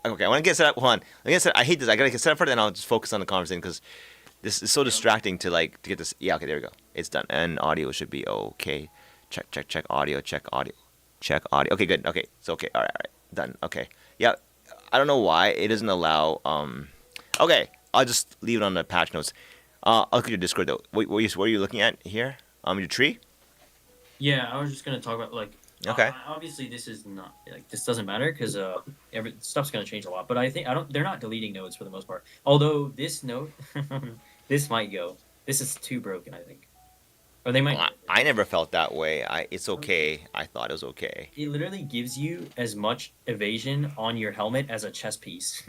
Okay, I want to get set up. Hold on. I hate this. I gotta get set up for it, and I'll just focus on the conversation because this is so distracting to get this. Yeah, okay, there we go. It's done, and audio should be okay. Check audio. Check audio. Check audio. Okay, good. Okay, it's okay. All right. Done. Okay. Yeah, I don't know why it doesn't allow. Okay, I'll just leave it on the patch notes. I'll look at your Discord though. What are you looking at here? Your tree. Yeah, I was just gonna talk about like Okay. obviously this is not like this doesn't matter because every stuff's gonna change a lot. But I think I don't they're not deleting nodes for the most part. Although this node, this might go. This is too broken, I think, or they might. I never felt that way. It's okay. I thought it was okay. It literally gives you as much evasion on your helmet as a chess piece.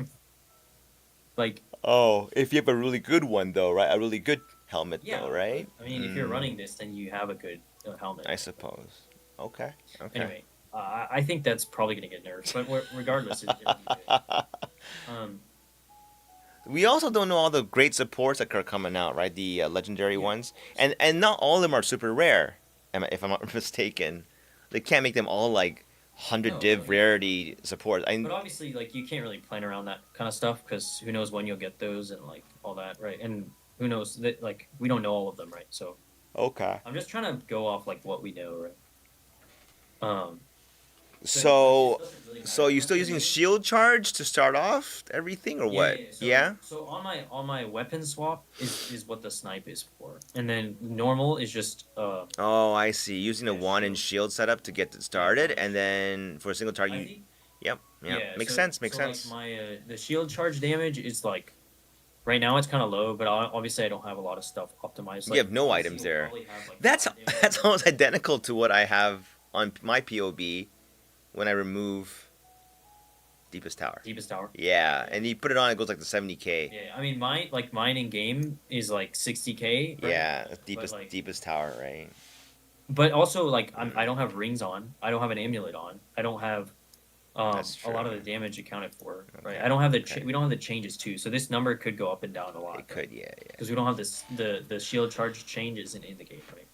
Like Oh, if you have a really good one though, right? A really good helmet yeah, though, right? I mean if you're running this, then you have a good helmet. I suppose. Okay. Okay. Anyway, I think that's probably gonna get nerfed, but regardless, it'll be good. Um, We also don't know all the great supports that are coming out, right? The legendary yeah, ones, and not all of them are super rare. If I'm not mistaken, they can't make them all like 100 no, div rarity support. but obviously, like you can't really plan around that kind of stuff because who knows when you'll get those and like all that, right? And who knows that like we don't know all of them, right? So Okay. I'm just trying to go off like what we know, right? Um, but it So, doesn't really so matter you once still we using get. shield charge to start off everything or Yeah, what? yeah, yeah. So Yeah. so on my weapon swap is what the snipe is for, and then normal is just Oh, I see. Using a yeah wand and shield. shield setup to get it Yeah, started, one and and shield. then for a single target, I you. think Yep. Yep. yeah. Makes So sense. Makes like sense. my the shield charge damage is like right now it's kind of low, but obviously I don't have a lot of stuff optimized. You Like have no obviously items you'll there. probably have like That's 5 damage that's or almost something. identical to what I have on my POB when I remove deepest tower. Deepest tower. Yeah, Yeah. and you put it on, it goes like to 70k. Yeah, I mean mine in game is like 60K, right? Yeah, that's But deepest like deepest tower, right? but also like I Mm, don't have rings on. I don't have an amulet on. I don't have that's a lot true. of the damage accounted for, right? Okay. I don't have Okay. we don't have the changes too. So this number could go up and down a lot, It right? could, yeah, yeah. Because we don't have this the shield charge changes in the game, right?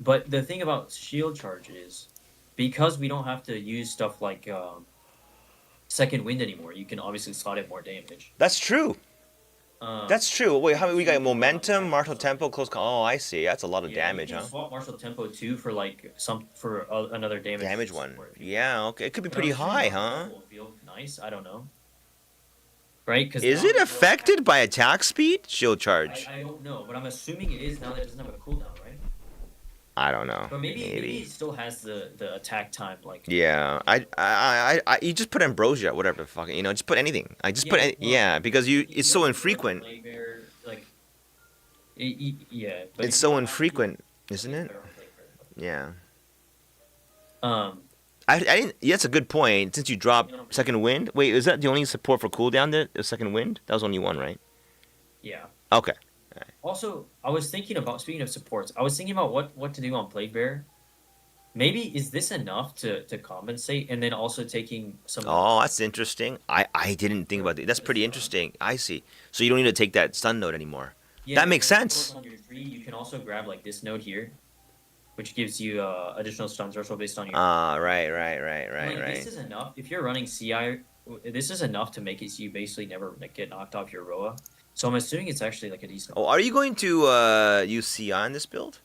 But the thing about shield charge is because we don't have to use stuff like second wind anymore, you can obviously slot in more damage. That's true. Um, That's true. Wait, how many we so you got? can run like Momentum, that martial also. tempo, close call. Oh, I see. That's a lot of Yeah, you damage, can huh? swap martial tempo too for like some for another damage Damage one. support if you want. Yeah, okay. It could be But I'm pretty assuming high, martial huh? tempo will feel nice. I don't know, right? Because Is now it that you don't have. affected by attack speed? Shield charge. I don't know, but I'm assuming it is now that it doesn't have a cooldown, right? I don't know. But maybe Maybe. it still has the attack time like Yeah, you know. you just put ambrosia, whatever the fuck, just put anything. I just put, Yeah, well, yeah, because it's you so have to go to infrequent. play bear like yeah, but It's if you so don't have to, infrequent, isn't play it? bear on play bear. Yeah. Um, I didn't. Yeah, that's a good point. Since you dropped you know, second wind, wait, is that the only support for cooldown? The second wind? That was only one, right? yeah. Okay. Also, I was thinking about speaking of supports. I was thinking about what to do on Plague Bear. Maybe is this enough to compensate, and then also taking some Oh, that's interesting. I didn't think about it. That's because pretty interesting. I see. So you don't need to take that stun node anymore. yeah, That because makes once it goes sense. on your tree, you can also grab like this node here, which gives you additional stun circle based on your. Ah, right, right, right, And right, like this right. is enough if you're running CI. This is enough to make it so you basically never like, get knocked off your Roa. So I'm assuming it's actually like a decent. Oh, are you going to use CI in this build?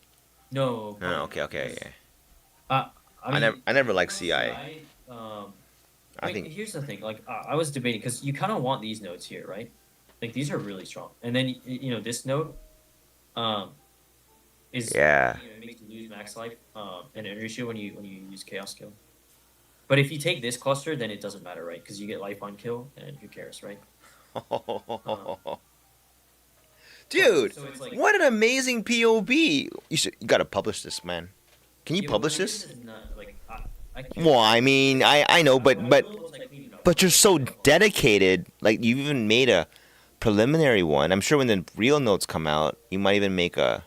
No, No, no, probably okay, not okay, because yeah. I mean I never liked on CI. CI. I Like, think, here's the thing. Like, I was debating because you kind of want these nodes here, right? Like, these are really strong. And then you know this node, um, is yeah. it makes you lose max life, and energy shield when you use chaos skill. But if you take this cluster, then it doesn't matter, right? Because you get life on kill, and who cares, right? Um, Dude, so it's like what an amazing POB. You gotta publish this, man. Can you yeah, but publish my game this? is not like I can't. Well, I mean, I know, My build was like clean enough. but you're I so don't have a lot. dedicated. Like you even made a preliminary one. I'm sure when the real notes come out, you might even make a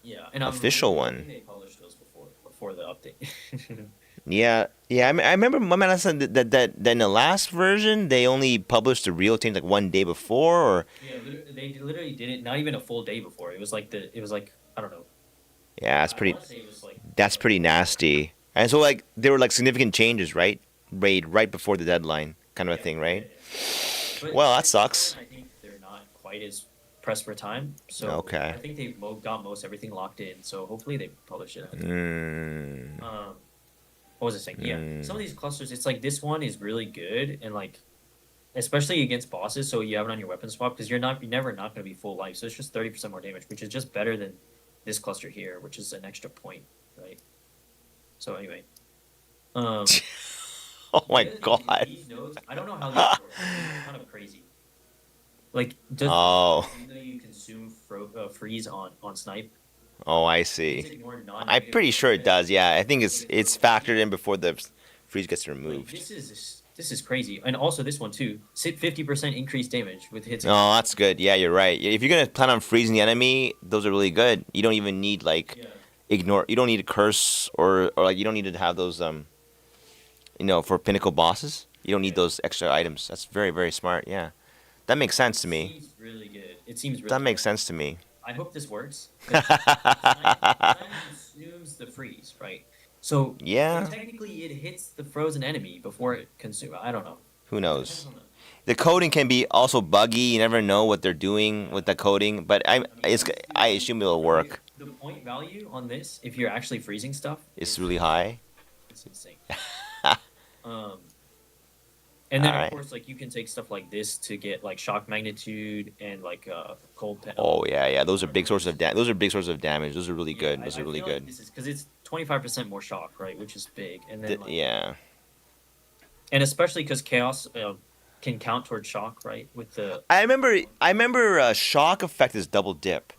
Yeah, and official I think one. they published those before the update. Yeah, yeah. I remember my man said that in the last version they only published the real thing like one day before, or Yeah, they literally did it not even a full day before. It was like I don't know. yeah, I want to say it was like that's pretty nasty. And so like there were like significant changes, right? Right before the deadline. kind of a Yeah, thing, yeah, right? yeah. But Well, that at this sucks. moment, I think they're not quite as pressed for time. So Okay. I think they got most everything locked in. So hopefully they publish it. Mm, Um, what was I saying? Yeah, some of mm. these clusters, it's like this one is really good and like especially against bosses. So you have it on your weapon swap because you're never not going to be full life. So it's just 30% more damage, which is just better than this cluster here, which is an extra point, right? So anyway, um, Oh my the other thing is god. these nodes. I don't know how these work. These are kind of crazy. Like, does this node, Oh, even though you consume freeze on snipe, oh, I these see. ignore I'm non-negative pretty frozen sure it damage? does. Yeah, I think Like it's it's it's perfect factored speed. in before the freeze gets Like removed. this is crazy, and also this one too. 50% increased damage with hits against Oh, that's bosses. good. Yeah, you're right. If you're gonna plan on freezing the enemy, those are really good. You don't even need like Yeah, ignore. You don't need a curse or like you don't need to have those for pinnacle bosses. You don't need yeah. those extra items. That's very smart. Yeah, that makes sense It to me. seems really good. It seems really That good. makes sense to me. I hope this works because snipe consumes the freeze, right? So it Yeah, technically it hits the frozen enemy before it consumes. I don't know. who It depends knows? on the. The coding can be also buggy. You never know what they're doing with Yeah. the coding, but I mean, I assume it'll work. the point value on this, if you're actually freezing stuff, It's is really high. it's insane. All Um, and then of right. course, like you can take stuff like this to get like shock magnitude and like Oh yeah. Those are big sources of armors. Those are big sources of damage. Those are really Yeah, good. Those are I really feel like good. this is because it's 25% more shock, right? Which is big, and then like Yeah. and especially because chaos can count towards shock, right? With the I remember. Shock effect is double dip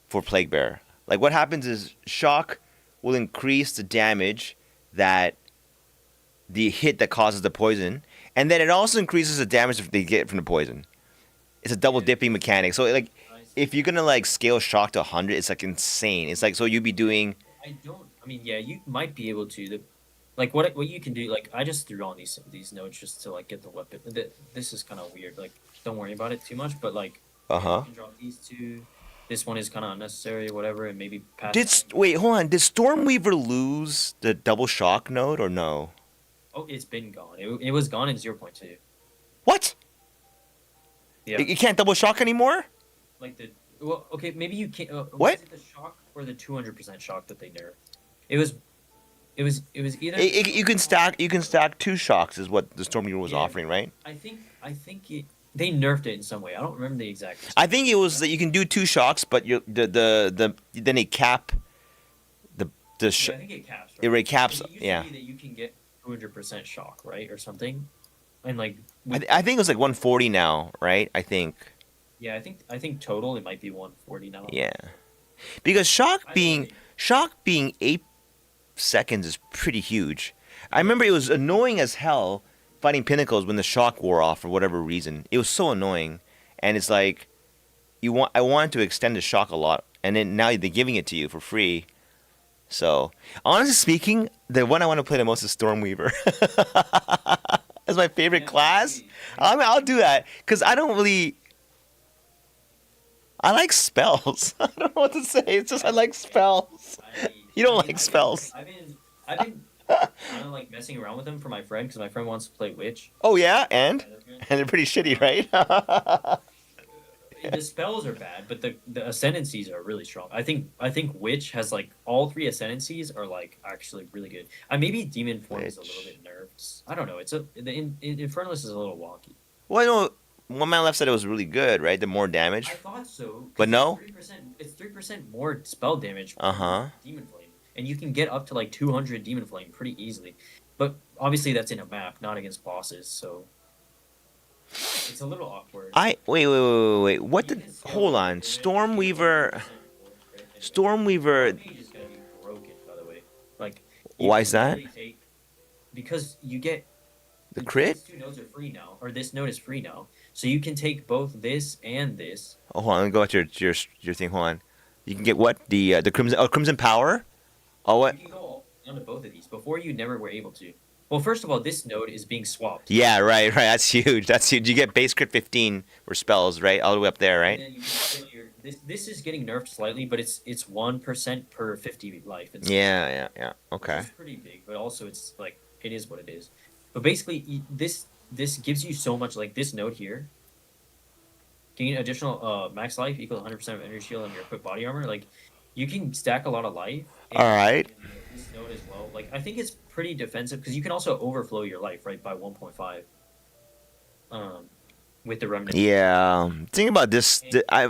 for Plague Bear. Like what happens is shock will increase the damage that the hit that causes the poison, and then it also increases the damage that they get from the poison. It's a double yeah, dipping mechanic. So like, I see. if you're gonna like scale shock to 100, it's like insane. It's like so you'd be doing. I don't. I mean, yeah, you might be able to. Like what you can do. Like I just threw on these nodes just to like get the weapon. This is kind of weird. Like don't worry about it too much. But like Uh yeah, you huh. can drop these two. This one is kind of unnecessary, whatever, and maybe pass Did down. wait? Hold on. Did Stormweaver lose the double shock node or no? Oh, it's been gone. It was gone in 0.2. What? Yeah, You can't double shock anymore? like the well, okay, maybe you can't. What? Was it the shock or the 200% shock that they nerfed? It was. It was either You can stack. You can stack two shocks, is what the Stormweaver was yeah. offering, right? I think they nerfed it in some way. I don't remember the exact I specifics. think it was that you can do two shocks, but then they cap the Yeah, I think it caps, it right? recaps. It used to Yeah, be that you can get 200% shock, right, or something, and like I, with I think it was like 140 now, right? I think. yeah, I think total it might be 140 now. Yeah, because Either way, shock being 8 seconds is pretty huge. I remember it was annoying as hell fighting pinnacles when the shock wore off for whatever reason. It was so annoying, and it's like I wanted to extend the shock a lot, and then now they're giving it to you for free. So honestly speaking, the one I want to play the most is Stormweaver. That's my favorite yeah, class. I mean, I'll do that because I don't really. I like spells. I don't know what to say. It's just I like spells. I You don't I mean like spells. I've been kind of like messing around with them for my friend because my friend wants to play witch. Oh yeah, and Netherman. and they're pretty shitty, Um, right? the spells are bad, but the ascendancies are really strong. I think witch has like all three ascendancies are like actually really good. Maybe demon form is a little Which? bit nerfed. I don't know. Infernalist is a little wonky. Well, I know one man left said it was really good, right? The more I damage, thought so but because it's no. 3%. It's 3% more spell damage Uh per huh. demon flame, and you can get up to like 200 demon flame pretty easily. But obviously that's in a map, not against bosses, so it's a little awkward. Wait. What You the? can scale Hold with on. it, and then you get like Stormweaver. 3% more crit. And our Stormweaver. mage is gonna be broken, by the way. Like you Why can is that? literally take because you get The crit? these two nodes are free now, or this node is free now, so you can take both this and this. Oh, hold on. Let me go at your thing. Hold on. You can get what? The crimson power. Oh You what? can go down to both of these. Before you never were able to. Well, first of all, this node is being swapped, Yeah, right. That's huge. That's huge. You get base crit 15 for spells, right? All the way up there, and right? then you can fill your this is getting nerfed slightly, but it's 1% per 50 life instead, Yeah. which Okay. is pretty big. But also, it's like it is what it is. But basically, this this gives you so much. Like this node here, gain additional max life equals 100% of energy shield on your equipped body armor. Like you can stack a lot of life, All right. and this node as well. Like I think it's pretty defensive because you can also overflow your life right by 1.5. Um, with the remnant. Yeah. Think about this.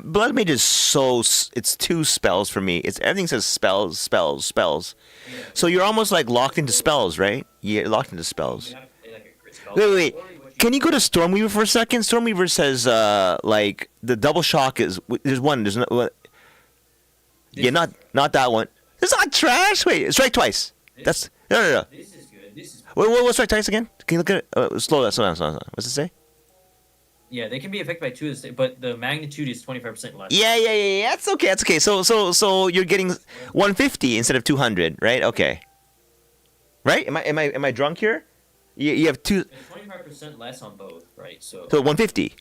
Blood Mage is it's two spells for me. It's everything says spells, spells, spells. Yeah, So you're almost like locked into spells, right? Yeah, locked into you spells. have to play like a crit spell. Wait, wait, wait. Or what Can you go to Stormweaver for a second? Stormweaver says like the double shock is there's one. There's no. Yeah, not that one. It's not trash. Wait, strike twice. That's no. This is good. This is What's strike twice again? Can you look at it? Slow down, slow down, slow down. What's it say? yeah. They can be affected by two of the but the magnitude is 25% less. Yeah. That's okay. That's okay. So you're getting 150 instead of 200, right? Okay. Right? Am I drunk here? You have two. It's 25% less on both, right? So 150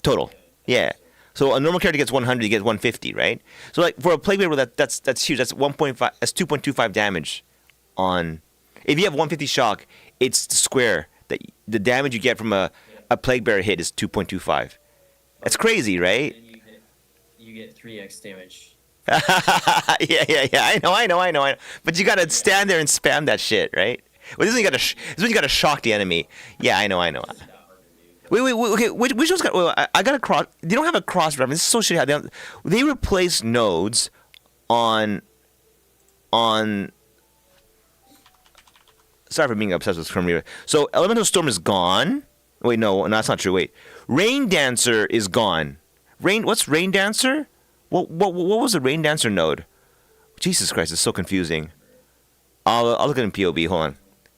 total. Yeah. So, So a normal character gets 100, you get 150, right? So like for a plague bearer, that's huge. That's 1.5. That's 2.25 damage on. If you have 150 shock, it's the square that the damage you get from yeah. a plague bearer hit is 2.25. That's crazy, right? Then you get 3x damage. Yeah. I know. But you gotta stand there and spam that shit, right? Well, this is when this is when you gotta shock the enemy. Yeah, I know. It's not hard to do. Wait. Okay, which one's got? Well, I got a cross. They don't have a cross reference. This is so shitty. They replace nodes on. Sorry for being obsessed with Scrum Reaver. So Elemental Storm is gone. Wait, no, that's not true. Wait, Rain Dancer is gone. What's Rain Dancer? What was the Rain Dancer node? Jesus Christ, it's so confusing. I'll look at it in POB. Hold on.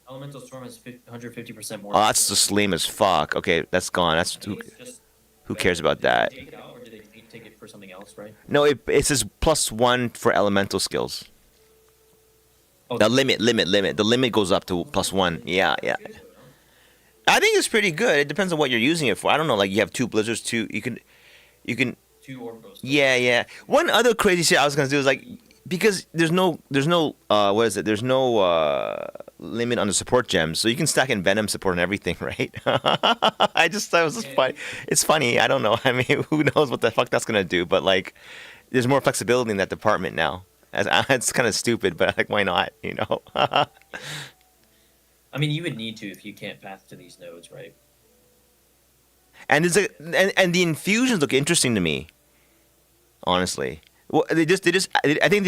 Elemental Storm has 150% more. Oh, that's just lame as fuck. Okay, that's gone. I That's think it's just who cares about did that? they take it out, or did they take it for something else, right? No, it says +1 for elemental skills. Oh, The limit. The limit goes up to +1. Yeah. that's good, though, no? I think it's pretty good. It depends on what you're using it for. I don't know. Like you have two blizzards, you can. 2 Orcos. Yeah. One other crazy shit I was gonna do is like because there's no what is it? There's no limit on the support gems, so you can stack in Venom support and everything, right? I just thought it was just funny. It's funny. I don't know. I mean, who knows what the fuck that's gonna do? But like, there's more flexibility in that department now. It's kind of stupid, but like, why not? You know. I mean, you would need to if you can't path to these nodes, right? And and the infusions look interesting to me. Honestly, well, I think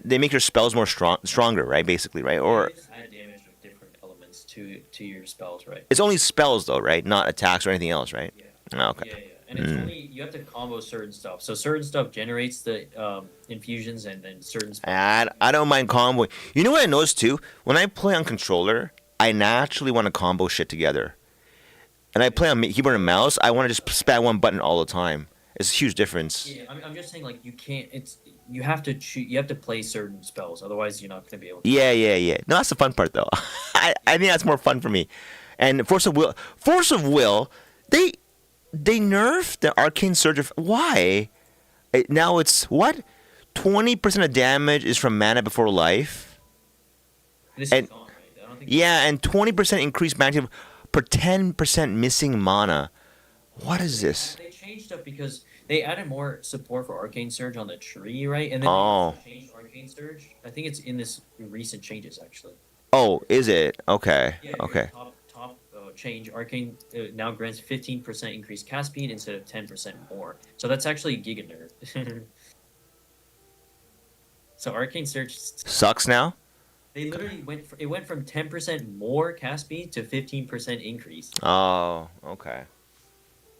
they make your spells more stronger, right? Basically, right? Or They just add damage of different elements to your spells, right? it's only spells though, right? Not attacks or anything else, right? Yeah. Oh, okay. Yeah. And it's only you have to combo certain stuff. So certain stuff generates the infusions, and then certain spells. I don't mind combo. You know what I noticed too? When I play on controller, I naturally want to combo shit together. And I play on keyboard and mouse, I want to just spam one button all the time. It's a huge difference. Yeah, I'm just saying like you can't. You have to choose. You have to play certain spells, otherwise you're not going to be able to. Yeah. No, that's the fun part though. I think that's more fun for me. And Force of Will, they nerfed the Arcane Surge. Why? Now it's what? 20% of damage is from mana before life. This And is gone, right? I don't think. yeah, and 20% increased mana per 10% missing mana. What is this? They changed stuff because they added more support for Arcane Surge on the tree, right? And then Oh. they changed Arcane Surge. I think it's in this recent changes actually. Oh, is it? Okay. Yeah. Okay. Top change. Arcane now grants 15% increased cast speed instead of 10% more. So that's actually Giga nerf. So Arcane Surge. Sucks now? They literally went from 10% more cast speed to 15% increase. Oh, okay.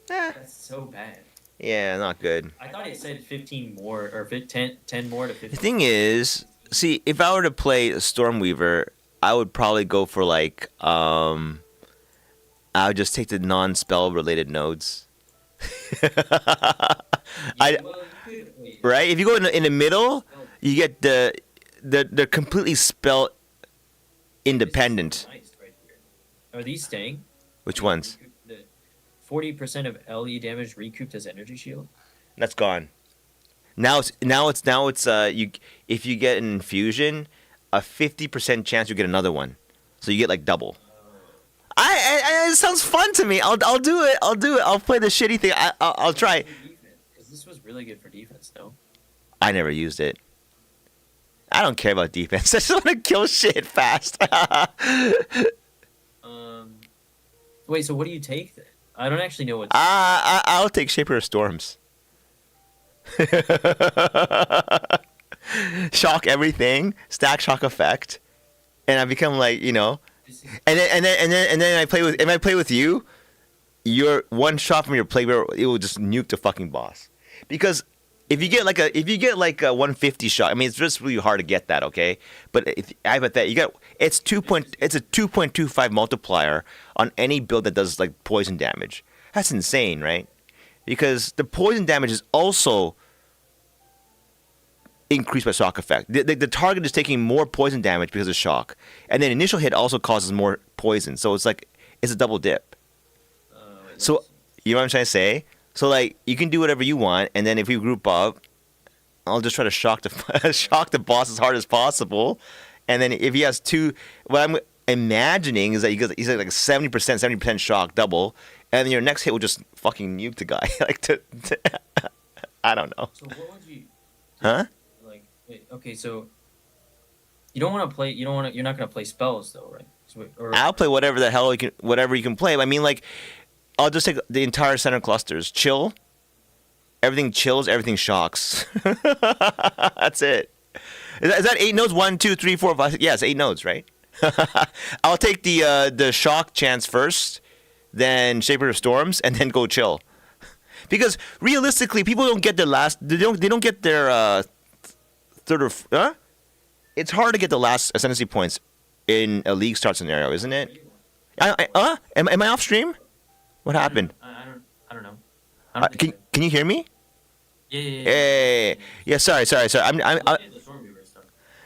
That's so bad. Yeah, not good. I thought it said 15 more or 10 more to 15. The thing is, see, if I were to play Stormweaver, I would probably go for like I would just take the non-spell related nodes. I Wait, right? If you go in the middle, you get they're completely spell independent. nice right here. Are these staying? Which ones? The 40% of LE damage recouped as energy shield. That's gone. Now it's you if you get an infusion, a 50% chance you get another one, so you get like double. It sounds fun to me. I'll do it. I'll do it. I'll play the shitty thing. I'll try. Because this was really good for defense, though. I never used it. I don't care about defense. I just want to kill shit fast. Wait, so what do you take then? I don't actually know what. I'll take Shaper of Storms. Shock everything, stack shock effect, and I become like, you know, and then I play with. If I play with you, your one shot from your player, it will just nuke the fucking boss. Because if you get like a 150 shot, I mean, it's just really hard to get that, okay? But if I bet that it's a 2.25 multiplier on any build that does like poison damage. That's insane, right? Because the poison damage is also increased by shock effect. The target is taking more poison damage because of shock, and then initial hit also causes more poison. So it's like it's a double dip. So you know what I'm trying to say? So like you can do whatever you want, and then if we group up, I'll just try to shock the boss as hard as possible, and then if he has two, what I'm imagining is that he's like 70% shock double, and then your next hit will just fucking nuke the guy. I don't know. So what would you? Huh? Like, wait, okay, so you don't want to play. You're not gonna play spells though, right? So, I'll play whatever the hell whatever you can play. I mean, like, I'll just take the entire center clusters. Chill. Everything chills. Everything shocks. That's it. Is that 8 nodes? 1, 2, 3, 4, 5. Yeah, it's 8 nodes, right? I'll take the shock chance first, then Shaper of Storms, and then go chill. Because realistically, people don't get their they don't get their third or it's hard to get the last ascendancy points in a league start scenario, isn't it? Am I off stream? What happened? I don't know. Can you hear me? Yeah. Hey, yeah. Sorry.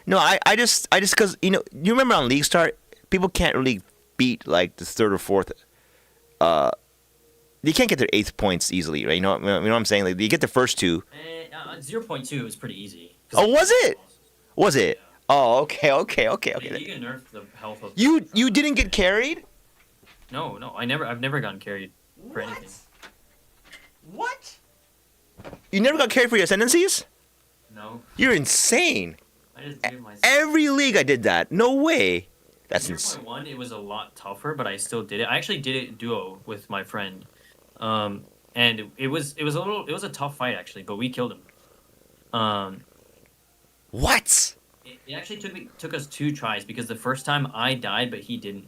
No, I just because you remember on league start, people can't really beat like the third or fourth. They can't get their 8th points easily, right? You know what I'm saying? Like you get the first two. 0.2 was pretty easy. Oh, was it? Was it? Yeah. Oh, okay. You can nerf the health of. You didn't get carried? No, I've never gotten carried for anything. What? You never got carried for your ascendancies? No. You're insane. I just gave myself. Every league I did that. No way. That's insane. 0.1, it was a lot tougher, but I still did it. I actually did it duo with my friend, and it was a tough fight actually, but we killed him. What? It actually took us 2 tries because the first time I died, but he didn't.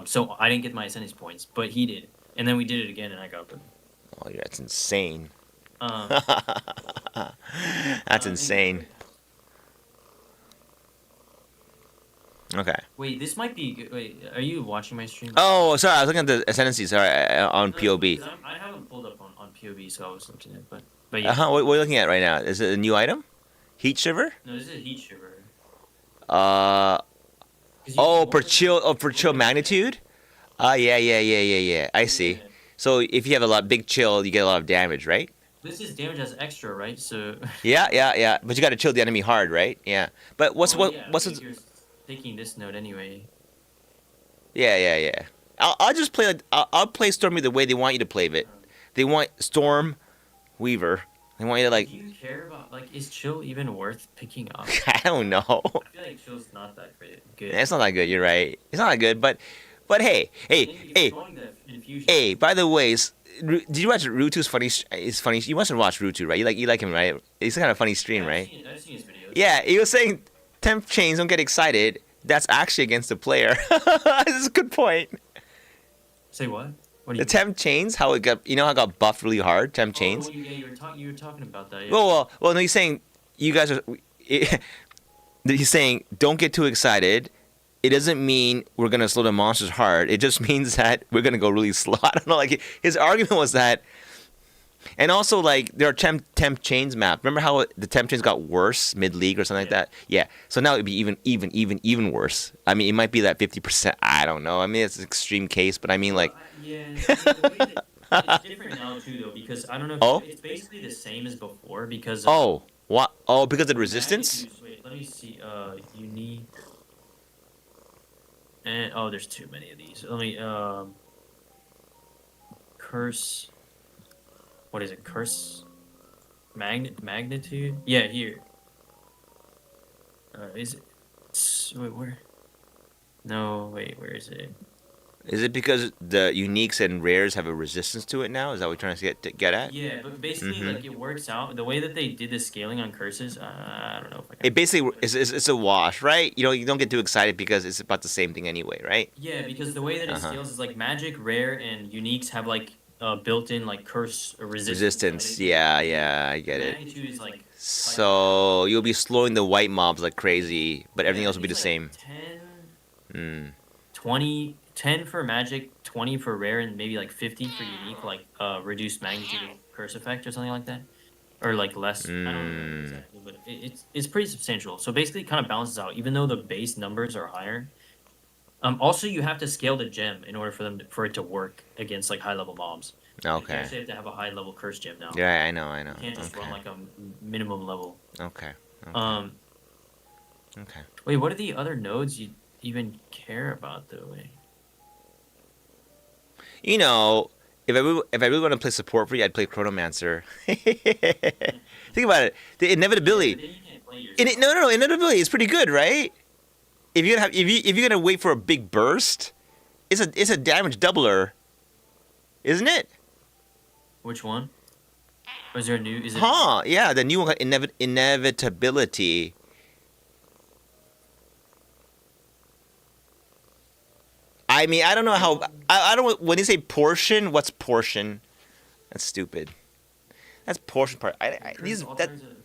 So I didn't get my ascendance points, but he did, and then we did it again, and I got them. Oh, yeah, that's insane. Um, That's insane. Okay. Wait, this might be. Wait, are you watching my stream? Oh, sorry. I was looking at the ascendancy. Sorry, on POB. I haven't pulled up on POB, so I was looking at it, but yeah. What are you looking at right now? Is it a new item? Heat shiver? No, this is heat shiver. For chill magnitude. Yeah. I see. Yeah. So if you have a big chill, you get a lot of damage, right? This is damage as extra, right? So. Yeah. But you got to chill the enemy hard, right? Yeah. But what's if you're taking this note anyway. Yeah. I'll just play. I'll play Stormy the way they want you to play it. They want Storm, Weaver. They want you to like. Do you care about is chill even worth picking up? I don't know. I feel like chill's not that good. It's not that good. You're right. It's not that good. But hey. By the way, did you watch Rutu's funny? It's funny. You must have watched Rutu, right? You like him, right? It's kind of funny stream, right? I've seen his videos. Yeah, he was saying temp chains don't get excited. That's actually against the player. This is a good point. Say what? What do The you temp chains, how it got, how it got buffed really hard. Temp chains. You were talking about that. Yeah. Well, no, he's saying you guys are. He's saying don't get too excited. It doesn't mean we're gonna slow the monsters hard. It just means that we're gonna go really slow. I don't know. Like his argument was that, and also like there are temp chains map. Remember how the temp chains got worse mid league or something like that? Yeah. So now it'd be even worse. I mean, it might be that 50%. I don't know. I mean, it's an extreme case, but I mean like. Yeah. It's different now too, though, because I don't know. It's basically the same as before because. What? Oh, because of the resistance. Wait, let me see. Unique. And oh, there's too many of these. Let me curse. What is it? Curse magnitude? Yeah, here. Is it? Wait, where? No, wait, where is it? Is it because the uniques and rares have a resistance to it now? Is that what you're trying to get at? Yeah, but basically, Mm-hmm. like it works out the way that they did the scaling on curses. I don't know if I can. It basically it's a wash, right? You don't get too excited because it's about the same thing anyway, right? Yeah, because the way that it Uh huh. scales is like magic, rare, and uniques have like built-in like curse or resistance to Resistance, magnitude. yeah, yeah, I get it. Magnitude is like slightly higher. So you'll be slowing the white mobs like crazy, but Yeah, everything I else will think be it's the like same. 10, Mm. 20, 10 for magic, 20 for rare, and maybe like 50 for unique, like reduced magnitude of curse effect or something like that. Or like less. I don't remember Mm. exactly, but it's pretty substantial. So basically, it kind of balances out, even though the base numbers are higher. Also, you have to scale the gem in order for it to work against like high level mobs. Like you Okay. actually have to have a high level curse gem now. Yeah, I know, I know. You can't just run Okay. like a minimum level. Okay. Okay. Um, Okay. wait, what are the other nodes you even care about though? Wait. You know, if I really want to play support for you, I'd play Chronomancer. Think about it. The Yeah, inevitability. but then you can't play No, yourself. no, no. Inevitability is pretty good, right? If you're gonna wait for a big burst, it's a damage doubler, isn't it? Which one? Or is there a new? Is it? Huh? Yeah, the new one, inevitability. I mean, I don't know how. I don't. When you say portion, what's portion? That's stupid. That's portion part. Curse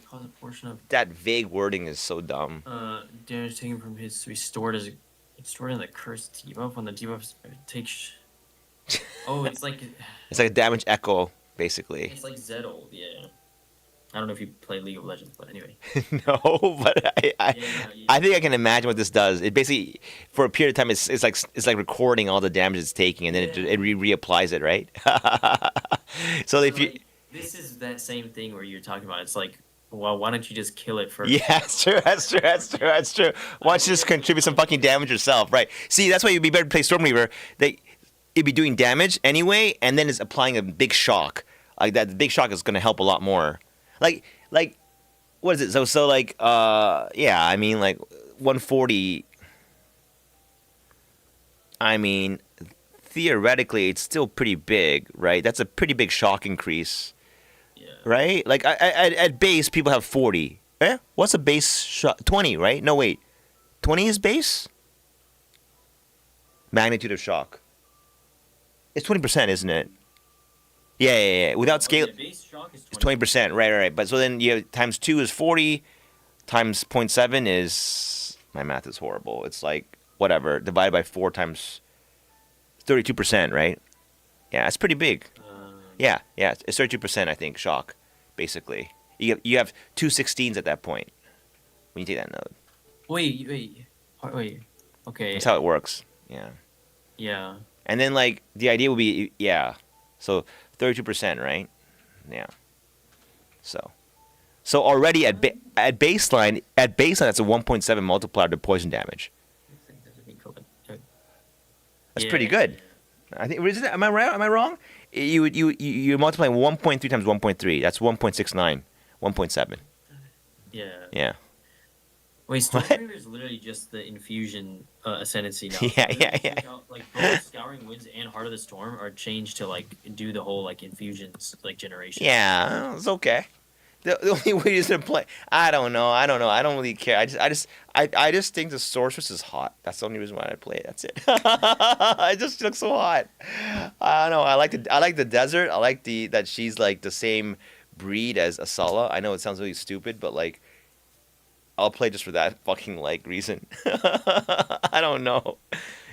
cause a portion of That vague wording is so dumb. damage taken from his restored as stored in the cursed debuff when the debuff takes. Oh, it's like It's like a damage echo, basically. it's like Zettel, yeah. I don't know if you play League of Legends, but anyway. No, but Yeah, no, I think I can imagine what this does. It basically, for a period of time, it's like recording all the damage it's taking, and then Yeah. it reapplies it, right? So So if you, like this is that same thing where you're talking about. It's like, well, why don't you just kill it first? yeah, that's true, that's true, that's true, that's true. Why don't you just contribute some fucking damage yourself, right? See, that's why you'd be better to play Stormreaver. It'd be doing damage anyway, and then it's applying a big shock. Like that, the big shock is going to help a lot more. Like what is it? So like yeah, I mean like 140. I mean theoretically it's still pretty big, right? That's a pretty big shock increase, Yeah. right? Like at base people have 40. Eh? What's a base shock? 20, right? No wait. 20 is base? Magnitude of shock. It's 20%, isn't it? Yeah, yeah, yeah. Without scale, The base shock is it's 20%. Right, right, right. But so then you have times 2 is 40, times 0.7 is, my math is horrible. It's like whatever divided by 4 times 32%, right? Yeah, that's pretty big. Yeah, yeah. It's 32%, I think. Shock, basically. You have 2 16s at that point when you take that node. wait. Okay. That's how it works. Yeah. Yeah. And then like the idea would be yeah, so 32%, right? Yeah. So already at baseline that's a 1.7 multiplier to poison damage. That's pretty good. I think isn't it, am I right? Am I wrong? You multiply 1.3 times 1.3. That's 1.69. 1.7. Yeah. Yeah. Wait, What? Stormreaver is literally just the infusion ascendancy now. Yeah, Literally yeah, yeah. change out, like both Scouring Winds and Heart of the Storm are changed to like do the whole like infusions like generation. Yeah, it's okay. The only way is to play. I don't know. I don't really care. I just think the sorceress is hot. That's the only reason why I play it. That's it. It just looks so hot. I don't know. I like the desert. I like that she's like the same breed as Asala. I know it sounds really stupid, but like I'll play just for that fucking like reason. I don't know.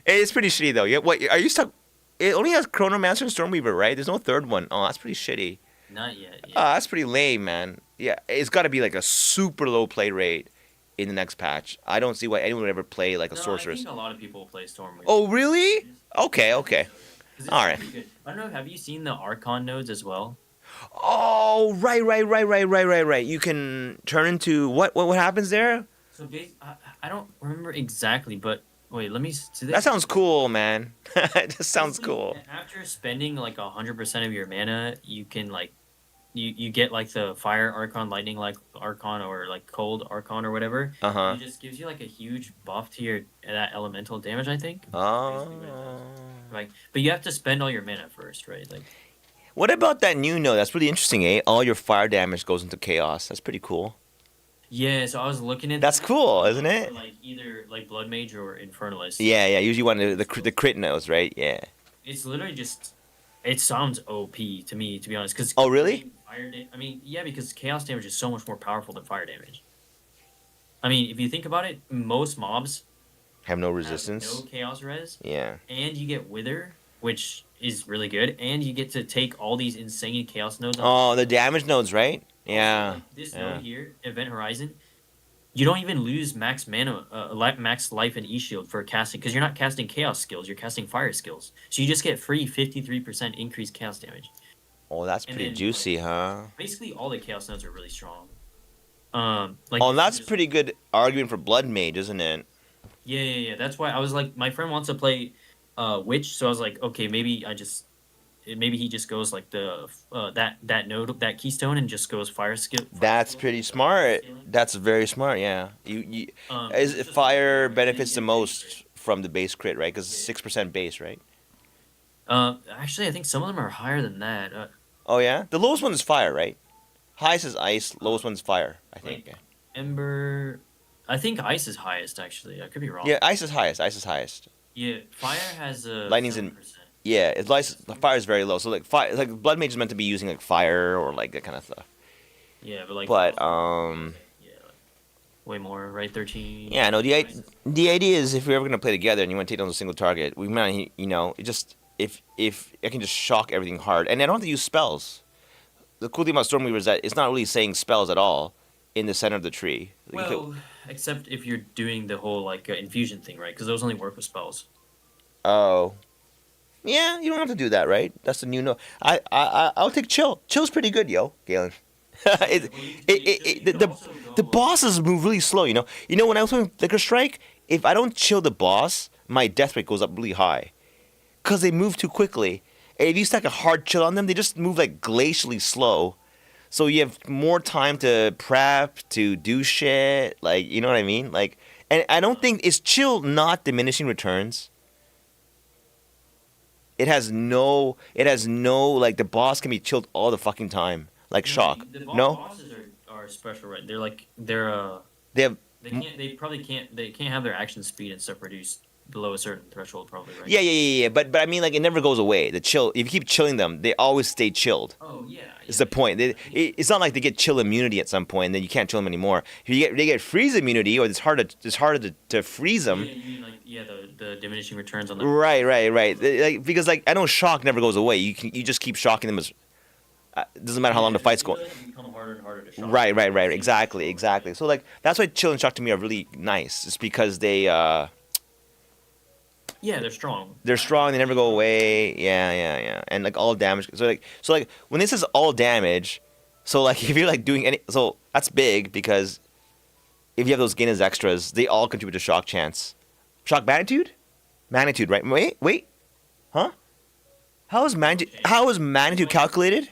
It's pretty shitty though. Yeah, what are you stuck? It only has Chronomancer and Stormweaver, right? There's no third one. Oh, that's pretty shitty. Not yet. Yeah. That's pretty lame, man. Yeah, it's got to be like a super low play rate in the next patch. I don't see why anyone would ever play like a No, sorceress. I think a lot of people play Stormweaver. Oh, really? Okay, I okay. think so, yeah. 'Cause it's All right. pretty good. I don't know. Have you seen the Archon nodes as well? Oh, right. You can turn into what? What happens there? So I don't remember exactly, but Wait, let me. Do That they? sounds cool, man. It just sounds Basically, cool. after spending like 100% of your mana, you can like you get like the fire archon, lightning like archon, or like cold archon or whatever, Uh and huh. it just gives you like a huge buff to your that elemental damage. I think that's basically what it does. Oh. Like, but you have to spend all your mana first, right? Like, What about that new node? That's really interesting, eh? All your fire damage goes into chaos. That's pretty cool. yeah. So I was looking at That's that cool, isn't for it? like either like blood mage or infernalist. Yeah, yeah. Usually one of the Skills. crit nodes, right? Yeah. It's literally just. It sounds OP to me, to be honest, because Oh, I really? mean, I mean, yeah, because chaos damage is so much more powerful than fire damage. I mean, if you think about it, most mobs Have no have no resistance. chaos res, Yeah. and you get wither, which is really good, and you get to take all these insane chaos nodes on top Oh, of the it. damage nodes, right? Also, Yeah. like this node Yeah. here, Event Horizon, you don't even lose max mana, max life and E shield for casting because you're not casting chaos skills, you're casting fire skills. So you just get free 53% increased chaos damage, Oh, that's and pretty then like juicy, huh? basically all the chaos nodes are really strong. Oh, Like and if you that's just pretty good argument for Blood Mage, isn't it? yeah. That's why I was like, my friend wants to play, witch, so I was like, okay, maybe he just goes like the that node that keystone and just goes fire That's skills pretty instead of fire smart. scaling. That's very smart. Yeah. You Because is it's just like fire and then you benefits the get base crit. most from the base crit, right? Because Yeah. 6% base, right? Actually, I think some of them are higher than that. Oh yeah. The lowest one is fire, right? Highest is ice. Uh, Lowest one's fire. I think. like Ember, I think ice is highest. Actually, I could be wrong. Yeah, ice is highest. Ice is highest. Yeah, fire has a Lightning's in. 7%. Yeah, it's ice. Fire is very low. So like fire, like blood mage is meant to be using like fire or like that kind of stuff. Yeah, but like But yeah, like, way more, right? 13. yeah, no. Ice is- The idea is if we're ever gonna play together and you want to take down a single target, we might it just if I can just shock everything hard and I don't have to use spells. The cool thing about Stormweaver is that it's not really saying spells at all in the center of the tree. You could- Well, except if you're doing the whole like infusion thing, right? Because those only work with spells. oh. Yeah, you don't have to do that, right? That's the new no. I'll take chill. Chill's pretty good, yo, Galen. it, Well, you, you the, could the also the go. bosses move really slow. When I was playing Liquor Strike, if I don't chill the boss, my death rate goes up really high, cause they move too quickly. And if you stack a hard chill on them, they just move like glacially slow. So you have more time to prep, to do shit. Like you know what I mean? Like, and I don't think is chill not diminishing returns. It has no like the boss can be chilled all the fucking time. Like No, shock. the No? bosses are special, right? They're like they're They have they probably can't have their action speed and stuff reduced below a certain threshold, probably, right? yeah. But I mean like it never goes away. The chill if you keep chilling them, they always stay chilled. Oh yeah. Is the point. It's not like they get chill immunity at some point and then you can't chill them anymore. If they get freeze immunity or it's harder to freeze them. Yeah, you mean like the diminishing returns on the Right. Because like I know shock never goes away. You just keep shocking them as it doesn't matter how long the fight's going. It become harder and harder to shock. Right. Exactly. So like that's why chill and shock to me are really nice. It's because Yeah, they're strong. they're strong. They never go away. Yeah. And like all damage. So like when this is all damage, so like if you're like doing so that's big because if you have those Guinness extras, they all contribute to shock chance. Shock magnitude, right? Wait, huh? How is magnitude calculated?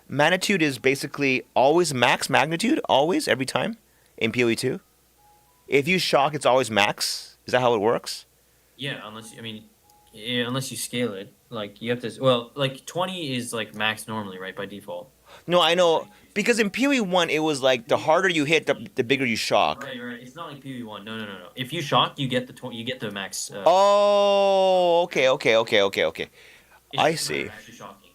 Magnitude is basically always max magnitude, always every time in PoE2. If you shock, it's always max. Is that how it works? Yeah, unless you scale it, like you have to. Well, like 20 is like max normally, right, by default. No, I know because in PoE1 it was like the harder you hit, the bigger you shock. Right. It's not like PvP1. No. If you shock, you get you get the max. Oh, okay. It's I just a matter see. of actually shocking.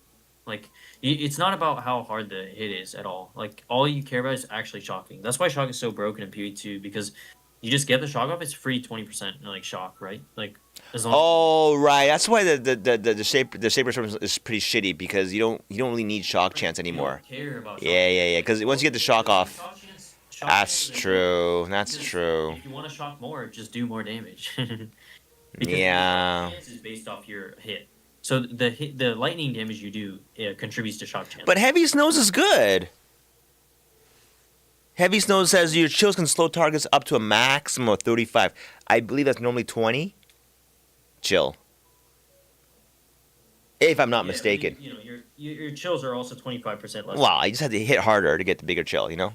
Like it's not about how hard the hit is at all. Like all you care about is actually shocking. That's why shock is so broken in PvE2 because you just get the shock off. It's free 20% like shock, right? Like as long. Oh, right. That's why the saber storm is pretty shitty because you don't really need shock chance You anymore. don't care about. Yeah. Because once you get the shock off, that's Shock chance is true. That's because true. if you want to shock more, just do more damage. Because Yeah. the chance is based off your hit. So the lightning damage you do contributes to shock chance. But heavy snows is good. Heavy snow says your chills can slow targets up to a maximum of 35. I believe that's normally 20. chill. If I'm not Yeah, but mistaken. your chills are also 25% less. Wow, I just had to hit harder to get the bigger chill, you know?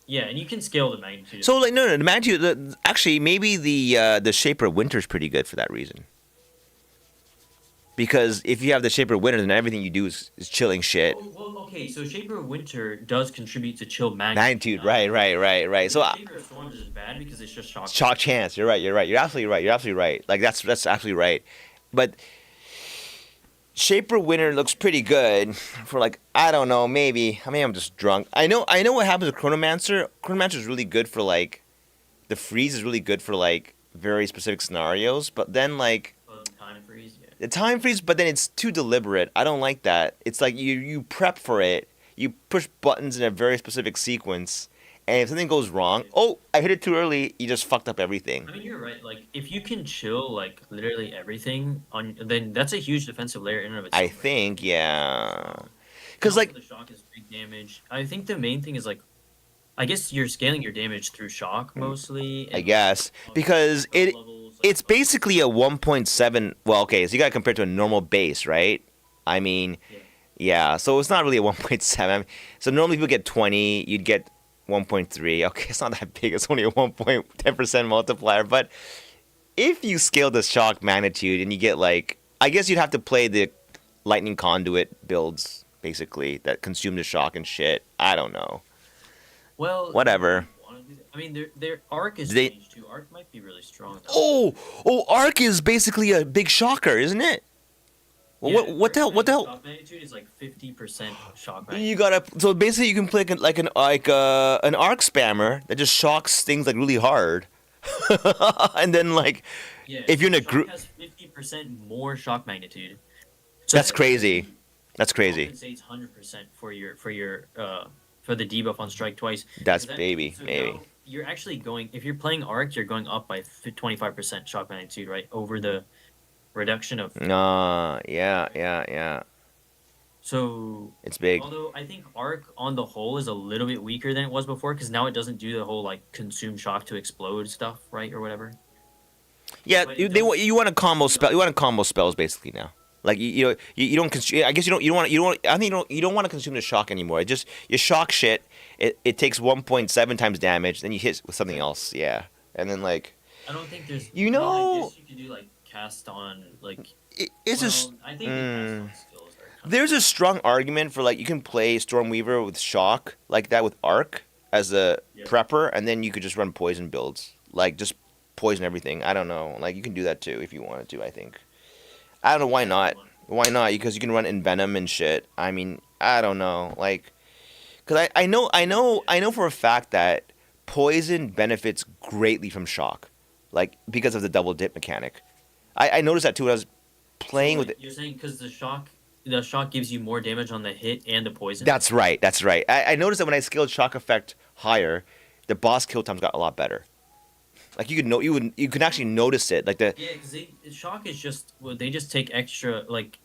Yeah, and you can scale the magnitude. So like no, the magnitude. Actually, maybe the Shaper of Winter is pretty good for that reason. Because if you have the Shaper of Winter, then everything you do is chilling shit. Oh, well, okay, so Shaper of Winter does contribute to chill magnitude. Magnitude, right. So Shaper of Storms is bad because it's just shock. shock chance. You're right. You're absolutely right. You're absolutely right. Like that's absolutely right. But Shaper Winter looks pretty good for like I don't know maybe. I mean I'm just drunk. I know what happens with Chronomancer. Chronomancer is really good for like the freeze is really good for like very specific scenarios. But then like Time freeze, yeah. the time freeze, but then it's too deliberate. I don't like that. It's like you prep for it. You push buttons in a very specific sequence, and if something goes wrong, oh, I hit it too early. You just fucked up everything. I mean, you're right. Like, if you can chill like literally everything on, then that's a huge defensive layer in and of itself. I Right? think, yeah, And because also like the shock is big damage. I think the main thing is like, I guess you're scaling your damage through shock mostly. I And guess because levels, it's basically a 1.7. Well, okay, so you got to compare it to a normal base, right? I mean, Yeah. yeah, so it's not really a 1.7. So normally people get 20, you'd get 1.3. Okay, it's not that big. It's only a 1.10% multiplier. But if you scale the shock magnitude and you get like, I guess you'd have to play the lightning conduit builds basically that consume the shock and shit. I don't know. Well, Whatever. I mean, their arc is They- changed too. Arc might be really strong. Though. Oh, Arc is basically a big shocker, isn't it? Well, Yeah, what the hell? What the hell? Shock magnitude is like 50% shock magnitude. You gotta. So basically, you can play an arc spammer that just shocks things like really hard, and then like Yeah, if you're in a shock group- has 50% more shock magnitude. That's that crazy. That's crazy. Compensates 100% for the debuff on strike twice. That's So baby. Maybe. now you're actually going if you're playing arc, you're going up by 25% shock magnitude, right? Over the reduction of. Yeah. So It's big. although I think arc on the whole is a little bit weaker than it was before because now it doesn't do the whole like consume shock to explode stuff, right, or whatever. Yeah, But you, it they does- want you want to combo spell. You want to combo spells basically now. Like you don't. I guess you don't want. I think you don't want to consume the shock anymore. It just you shock shit. It takes 1.7 times damage. Then you hit with something else. Yeah, and then like I don't think there's. You well, I know- guess you could do like cast on like. it's well, just. I think the cast on skills are. Kind There's a strong argument for like you can play Stormweaver with shock like that with arc as a Yeah. prepper, and then you could just run poison builds like just poison everything. I don't know. Like you can do that too if you wanted to. I think. I don't know why not. Why not? Because you can run Envenom and shit. I mean, I don't know. Like, because I know for a fact that poison benefits greatly from shock, like because of the double dip mechanic. I noticed that too when I was playing with it. You're saying because the shock gives you more damage on the hit and the poison. That's right. That's right. I noticed that when I scaled shock effect higher, the boss kill times got a lot better. Like you could actually notice it. Like the yeah, because shock is just they just take extra like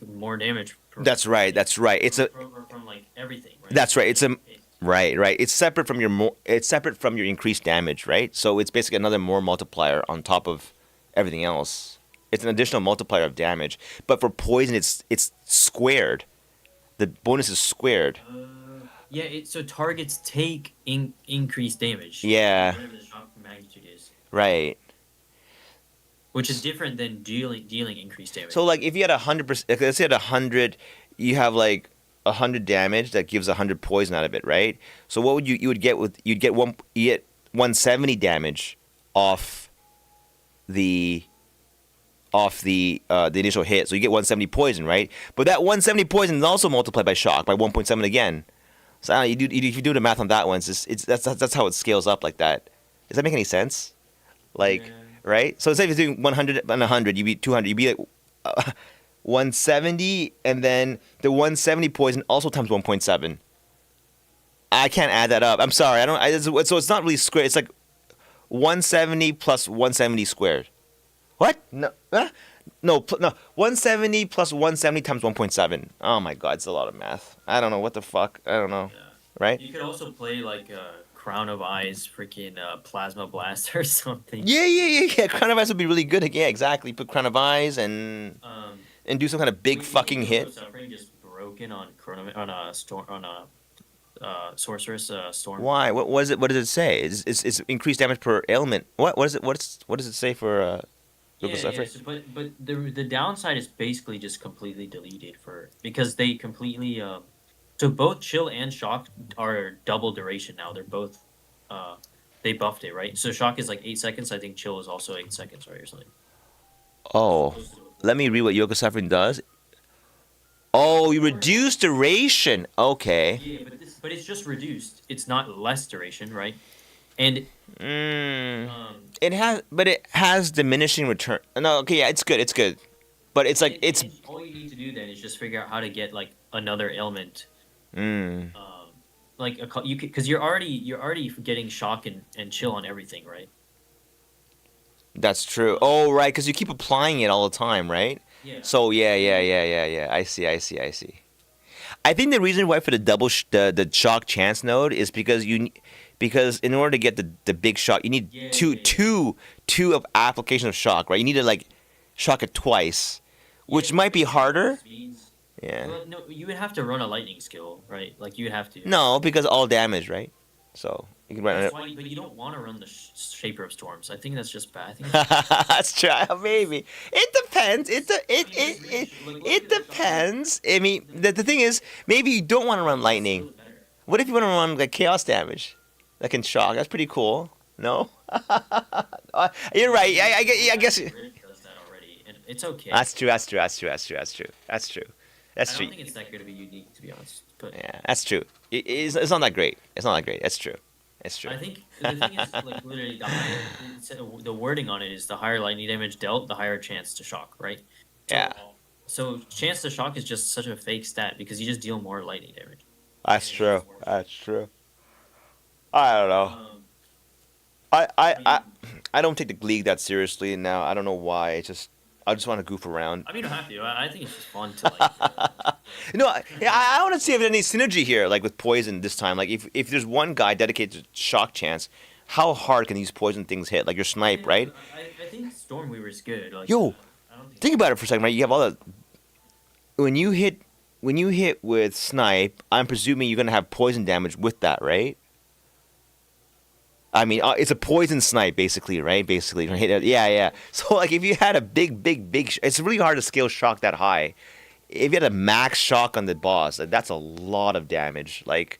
more damage. That's right. That's right. It's a from like everything. Right? That's right. It's a right. It's separate from it's separate from your increased damage, right? So it's basically another more multiplier on top of everything else. It's an additional multiplier of damage. But for poison, it's squared. The bonus is squared. Yeah, so targets take increased damage. Yeah. Whatever the shock magnitude is, Right. which is different than dealing increased damage. So like if you had 100%, let's say at 100, you have like 100 damage that gives 100 poison out of it, right? So what would you get 170 damage off the initial hit. So you get 170 poison, right? But that 170 poison is also multiplied by shock by 1.7 again. So I don't know, if you do the math on that one, that's how it scales up like that. Does that make any sense? Like, right? So instead of doing 100 and 100, you beat 200. You beat like 170, and then the 170 poison also times 1.7. I can't add that up. I'm sorry. So it's not really squared. It's like 170 plus 170 squared. What? No. No. 170 plus 170 times 1.7. Oh my god, it's a lot of math. I don't know what the fuck. I don't know. Yeah. Right? You could also play like Crown of Eyes, freaking Plasma Blast or something. Yeah. Crown of Ice would be really good. Yeah, exactly. Put Crown of Eyes Um, and do some kind of big we fucking think hit. Yoko Suffering just broken on on a storm on a sorceress storm. Why? What was it? What does it say? It's increased damage per ailment. What is it? What does it say for Yoko Yeah. Suffering? So, but the downside is basically just completely deleted for because they completely so both chill and shock are double duration now. They're both uh they buffed it, right? So shock is like 8 seconds. I think chill is also 8 seconds, right, or something. As Oh, opposed to let me read what Yoko Suffering does. Oh, you reduce duration. Okay. yeah, but it's just reduced. It's not less duration, right? And Mm. um But it has diminishing return. No, okay, yeah, it's good. It's good. But it's like it's. and all you need to do then is just figure out how to get like another ailment Mm. like you because you're already getting shock and chill on everything, right? That's true. Um, Oh, right, because you keep applying it all the time, right? yeah. So yeah. I see. I think the reason why for the the shock chance node is because because in order to get the big shock, you need Yeah, two yeah, yeah. two two of application of shock, right? You need to like shock it twice, which Yeah, might be harder. speeds. Yeah. Well, no, you would have to run a lightning skill, right? Like you would have to. No, because all damage, right? So you can run That's it. why, but you don't want to run the Shaper of Storms. I think that's just bad. I think it's That's true. Maybe it depends. It look at the shock. depends. I mean, the thing is, maybe you don't want to run lightning. Still better. What if you want to run like chaos damage? That can shock. That's pretty cool. No? You're right. I guess. Rick does that already, and it's okay. That's true. I don't think it's that good of a unique, to be honest. But Yeah, that's true. It's not that great. It's not that great. That's true. It's true. I think the thing is, like, literally, the wording on it is the higher lightning damage dealt, the higher chance to shock, right? So, Yeah, So chance to shock is just such a fake stat because you just deal more lightning damage. that's And it's true. just more That's true. I don't know. Um, I, I, I I, mean, I don't take the league that seriously now. I don't know why. I just want to goof around. you don't have to. I think it's just fun to like. I want to see if there's any synergy here, like with poison this time. Like if there's one guy dedicated to shock chance, how hard can these poison things hit? Like your snipe, right? I think Stormweaver is good. Like, Yo, I don't think. think about it for a second, right? You have all the when you hit with snipe, I'm presuming you're gonna have poison damage with that, right? I mean, it's a poison snipe, basically, right? Basically, yeah. So, like, if you had a big, it's really hard to scale shock that high. If you had a max shock on the boss, that's a lot of damage. Like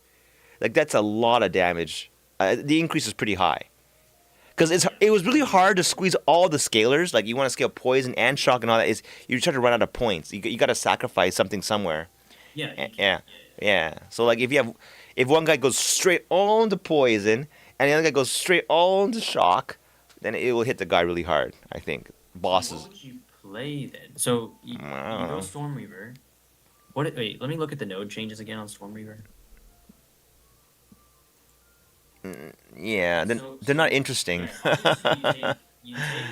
that's a lot of damage. The increase is pretty high. Because it was really hard to squeeze all the scalers. Like, you want to scale poison and shock and all that. You try to run out of points. You got to sacrifice something somewhere. Yeah. You Yeah. can, Yeah. So, like, if one guy goes straight on to poison and the other guy goes straight on to shock, then it will hit the guy really hard, I think. Bosses. What would you play then? So you I go don't know. Stormweaver. Wait, let me look at the node changes again on Stormweaver. Yeah, they're not interesting. Right, obviously you take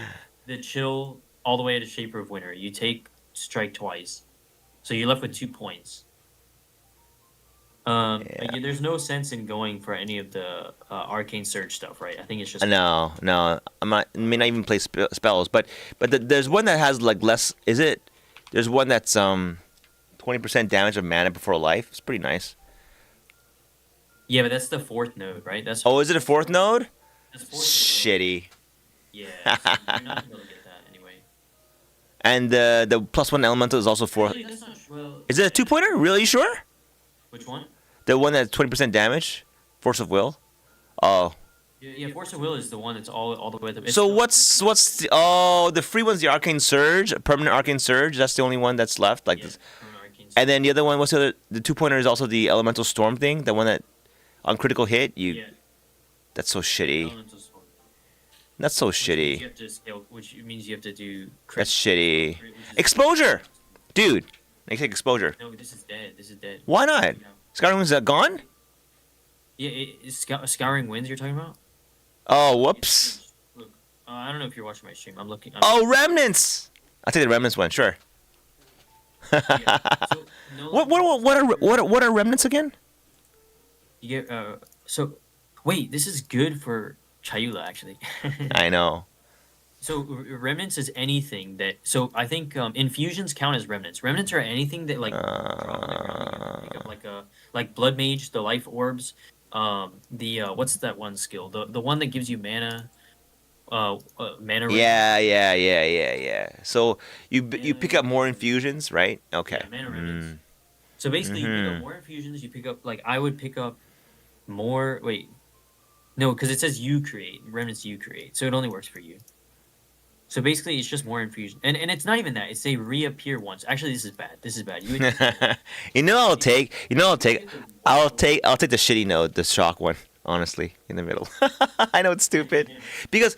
the chill all the way to Shaper of Winter. You take strike twice, so you're left with 2 points. Yeah. There's no sense in going for any of the arcane surge stuff, right? I think it's just No, I'm not. I may not even play spells, but there's one that has like less. Is it? There's one that's 20% damage of mana before life. It's pretty nice. yeah, but that's the fourth node, right? That's Oh, is it a fourth node? that's fourth node. Shitty. Yeah, so you're not gonna be able to get that anyway. And the +1 elemental is also fourth. Actually, that's not well. Is it a 2-pointer? Really? You sure? Which one? The one that's 20% damage, force of will. Oh, Yeah, Force of Will is the one that's all the way at the. so what's the free one's the arcane surge, permanent arcane surge. That's the only one that's left. Like this. And then the other one, what's the 2-pointer is also the elemental storm thing. The one that on critical hit Yeah, That's so shitty. Elemental Storm. That's so Which means shitty. you have to scale, which means you have to do. That's shitty. which is- Exposure, dude. They take exposure. No, this is dead. This is dead. Why not? Skyrim was gone? Yeah, Scouring Winds you're talking about? Oh, whoops. Look, I don't know if you're watching my stream. I'm looking. Oh, remnants. I'll take the remnants one. Sure. Yeah, so, no, What are remnants again? You get so Wait, this is good for Chayula actually. I know. So remnants is anything that. So I think infusions count as remnants. Remnants are anything that like drop on the ground that you can pick up, Uh, like blood mage, the life orbs. The what's that one skill? The one that gives you mana. Mana ring. yeah. So you pick up more Mana. infusions, right? Okay. Yeah, mana remnants. Mm. So basically, you pick up Mm-hmm. more infusions. You pick up like I would pick up more. Wait, no, because it says you create remnants. You create, so it only works for you. So basically, it's just more infusion, and it's not even that. It's they reappear once. Actually, this is bad. This is bad. You would You know I'll you would take. You know I'll you would take. get the I'll one. take. I'll take the shitty node, the shock one. Honestly, in the middle. I know it's stupid, because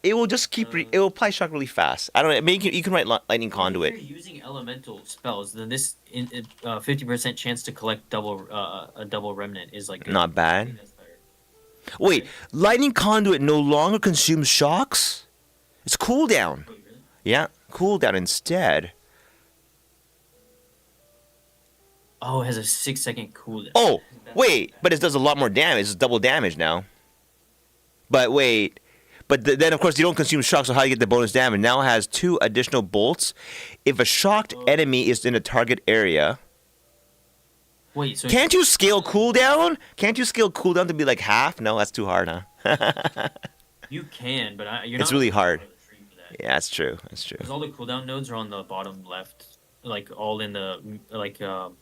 it will just keep. It will apply shock really fast. I don't know. Maybe you can write lightning Well, if you're conduit. using elemental spells, then this 50% chance to collect double a double remnant is like good. Not I think bad. that's better. Wait, Right? lightning conduit no longer consumes shocks. It's cooldown. Wait, really? Yeah, cooldown instead. Oh, it has a 6 second cooldown. Oh, That's not wait, bad. but it does a lot more damage. It's double damage now. But wait, then of course you don't consume shock, so how do you get the bonus damage? Now it has 2 additional bolts. If a shocked Oh, enemy is in a target area, wait, so can't you scale cooldown? Can't you scale cooldown to be like half? No, that's too hard, huh? you can, but you're It's not really really hard. part of the tree for that. Yeah, that's true. That's true. Because all the cooldown nodes are on the bottom left, like all in the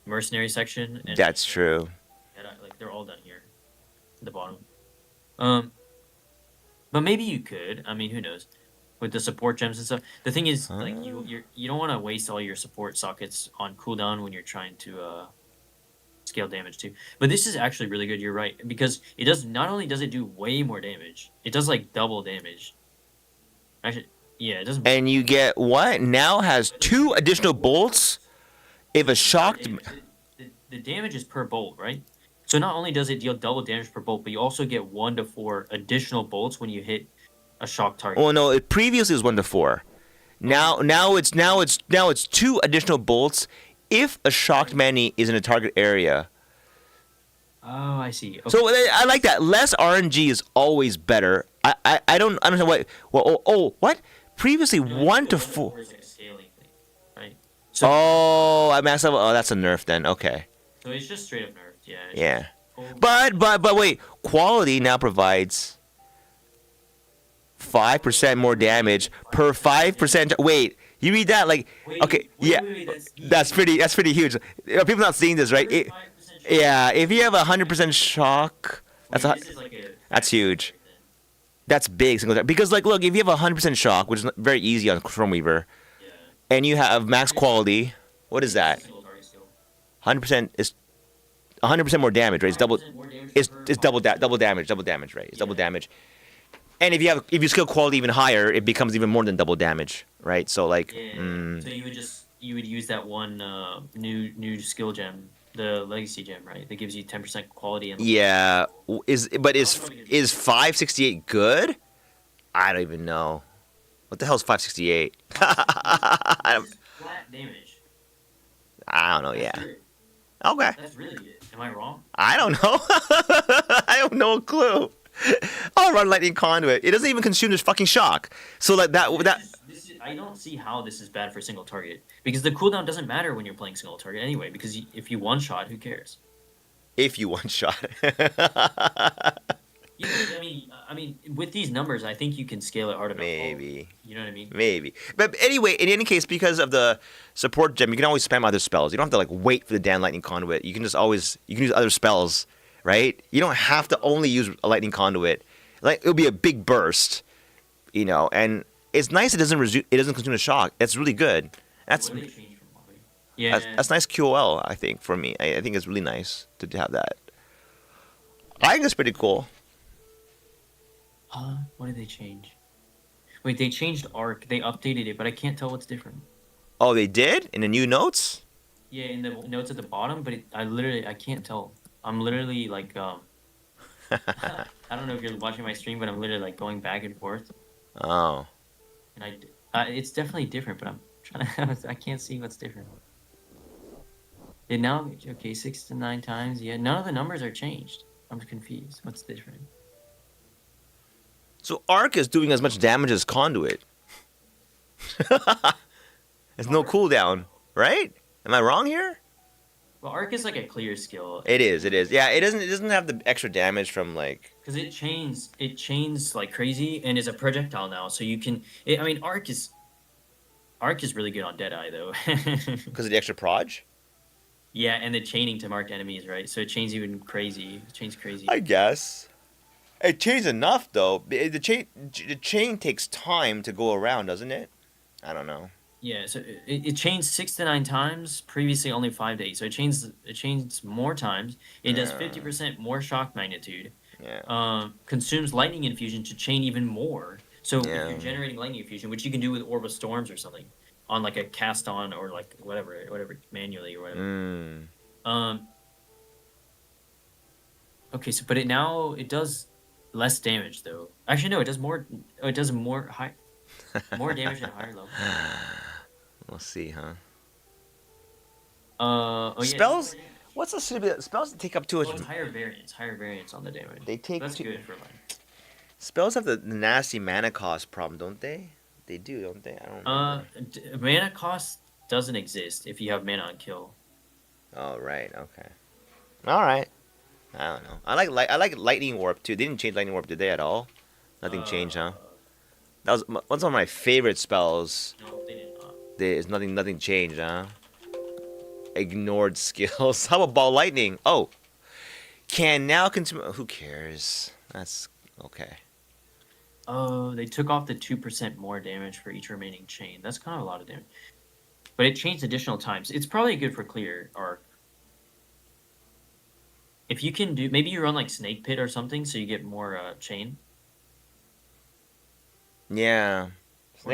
mercenary section, and That's true. like they're all down here, at the bottom. Um, but maybe you could. I mean, who knows? With the support gems and stuff. The thing is, like Huh? you don't want to waste all your support sockets on cooldown when you're trying to scale damage too. But this is actually really good. You're right because it does not only does it do way more damage, it does like double damage. Actually, yeah, it does. And you get what? Now has But 2 additional bolts. If a per shocked, damage. The damage is per bolt, right? So not only does it deal double damage per bolt, but you also get 1 to 4 additional bolts when you hit a shock oh target. no, it previously was 1 to 4. Oh, Now it's 2 additional bolts if a shocked many is in a target area. oh, I see. So Okay. I like that. Less RNG is always better. I don't understand why. Well, what? Previously No, I think one the to 1 to 4 four. is like a scaling thing, right? So Oh, I messed up. Oh, that's a nerf then. Okay. so it's just straight up nerfed. Yeah. It's Yeah. just, But wait. Quality now provides 5% more damage per 5%. Wait. You read that like okay, yeah. That's pretty huge. People not seeing this, right? 35% shock. Yeah, if you have 100% shock, Wait, that's a, this is like a that's factory huge. right then. That's big single because like look, if you have 100% shock, which is very easy on Chromeweaver, Yeah. and you have max quality, what is This is a that? single target skill. 100% is 100% more damage, right? It's double 5% more damage it's per it's double box. double damage, right? It's double Yeah. damage. And if you skill quality even higher, it becomes even more than double damage, right? So like Yeah. So you would use that one new skill gem, the legacy gem, right? That gives you 10% quality and yeah, that would probably get is 568 good? I don't even know. What the hell is 568? I this don't, is flat damage. I don't know, That's yeah. good. Okay. That's really good. Am I wrong? I don't know. I have no clue. I'll run lightning conduit. It doesn't even consume this fucking shock. So like This is I don't see how this is bad for single target because the cooldown doesn't matter when you're playing single target anyway. Because if you one shot, who cares? if you one shot. Yeah, I mean, with these numbers, I think you can scale it hard enough. Maybe. You know what I mean? Maybe. But anyway, in any case, because of the support gem, you can always spam other spells. You don't have to like wait for the damn lightning conduit. You can use other spells, right? You don't have to only use a lightning conduit. Like it'll be a big burst, and it's nice it doesn't consume the shock. It's really good. That's What do they change from already? Yeah. that's nice QOL, I think, for me. I think it's really nice to have that. I think it's pretty cool. What did they change? Wait, they changed arc. They updated it, but I can't tell what's different. Oh, they did in the new notes. Yeah, in the notes at the bottom, but I can't tell. I'm literally like I don't know if you're watching my stream, but I'm literally like going back and forth, Oh, and it's definitely different, but I'm trying to I can't see what's different. It now okay 6 to 9 times. Yeah, none of the numbers are changed. I'm confused. What's different? So arc is doing as much damage as conduit. There's no Arc? cooldown, right? Am I wrong here? Well, arc is like a clear skill. It is. It is. Yeah. It doesn't have the extra damage from like Because it chains like crazy and is a projectile now, so you can. I mean, arc is really good on Deadeye though. because of the extra proj. Yeah, and the chaining to marked enemies, right? So it chains even crazy. It chains crazy. I guess. It chains enough though. The chain takes time to go around, doesn't it? I don't know. Yeah, so it chains 6 to 9 times. Previously, only 5 to 8. So it chains more times. It does Yeah. 50% more shock magnitude. Yeah. Consumes lightning infusion to chain even more. So if Yeah. you're generating lightning infusion, which you can do with Orb of Storms or something, on like a cast on or like whatever manually or whatever. Mm. Um. Okay, so but it does less damage though. Actually, no, it does more. Oh, it does more damage at higher level. We'll see, huh? Oh yeah, it does more Spells. damage. What's the stupid spells that take up too much? Well, it's higher variance on the damage. They take That's too. good for mine. Spells have the nasty mana cost problem, don't they? They do, don't they? I don't remember. Mana cost doesn't exist if you have mana on kill. Oh right, okay. All right. I don't know. I like lightning warp too. They didn't change lightning warp, did they at all? Nothing changed, huh? Uh, That was one of my favorite spells. no, they did not. There's nothing changed, huh? Ignored skills. How about ball lightning? Oh, can now consume. Who cares? That's okay. Oh, they took off the 2% more damage for each remaining chain. That's kind of a lot of damage. But it changed additional times. It's probably good for clear arc. If you can do, maybe you run like Snake Pit or something, so you get more chain. Yeah. Or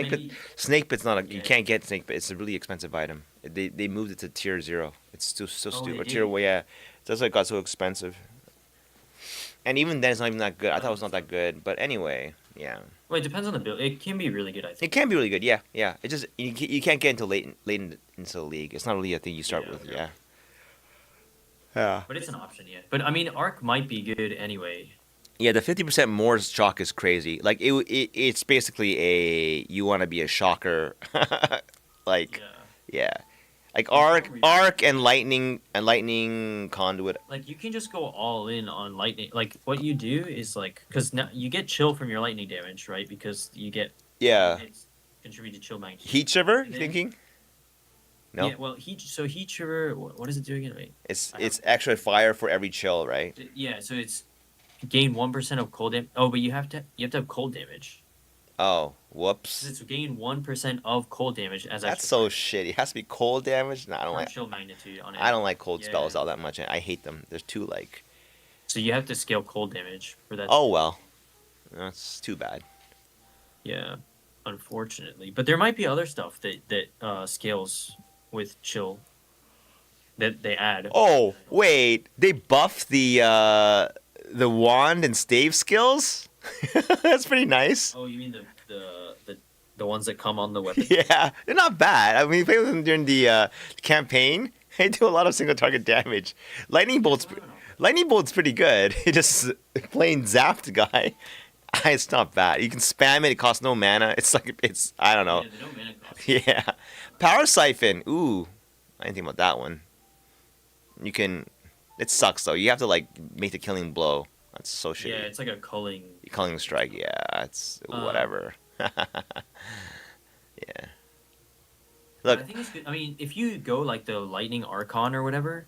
Snake pit. maybe, Snake pit's not a. You yeah. can't get snake pit. It's a really expensive item. They moved it to tier 0. It's still so Oh, they stupid. Or did. tier, yeah. That's why it got so expensive. And even then, it's not even that good. I thought it was not So- that good. But anyway, yeah. Well, it depends on the build. It can be really good, I It think. can be really good. Yeah, yeah. It just you can't get into late into the league. It's not really a thing you start Yeah, with. okay. Yeah. Yeah. But it's an option, yeah. But I mean, arc might be good anyway. Yeah, the 50% more shock is crazy. Like it's basically a you want to be a shocker, like Yeah. yeah, like You arc can't really- arc and lightning conduit. Like you can just go all in on lightning. Like what you do is like because now you get chill from your lightning damage, right? Because you get Yeah, it's contributed to chill magnitude. heat shiver. And You then- thinking? No, Yeah. Well, heat shiver. What does it do again? Wait. it's extra fire for every chill, right? Yeah. So it's gain 1% of cold damage. Oh, but you have to have cold damage. Oh, whoops. It's gain 1% of cold damage as That's extra so fire shitty. It has to be cold damage. No, I don't from like. chill magnitude on it. I don't like cold Yeah. spells all that much. I hate them. There's too like. So you have to scale cold damage for that. Oh well, that's too bad. Yeah, unfortunately. But there might be other stuff that scales with chill that they add. Oh wait, they buffed the wand and stave skills. That's pretty nice. Oh, you mean the ones that come on the weapon? Yeah, they're not bad. I mean, you play with them during the campaign. They do a lot of single target damage. Lightning bolt's Oh. lightning bolt's pretty good. It just plain zapped the guy. It's not bad. You can spam it. It costs no mana. It's like it's I don't know. Yeah, they don't mana cost. Yeah, power siphon. Ooh, I didn't think about that one. You can. It sucks though. You have to like make the killing blow. That's so shitty. Yeah, it's like a culling. Culling strike. Yeah, it's whatever. Yeah. But Look, I think it's good. I mean, if you go like the lightning archon or whatever,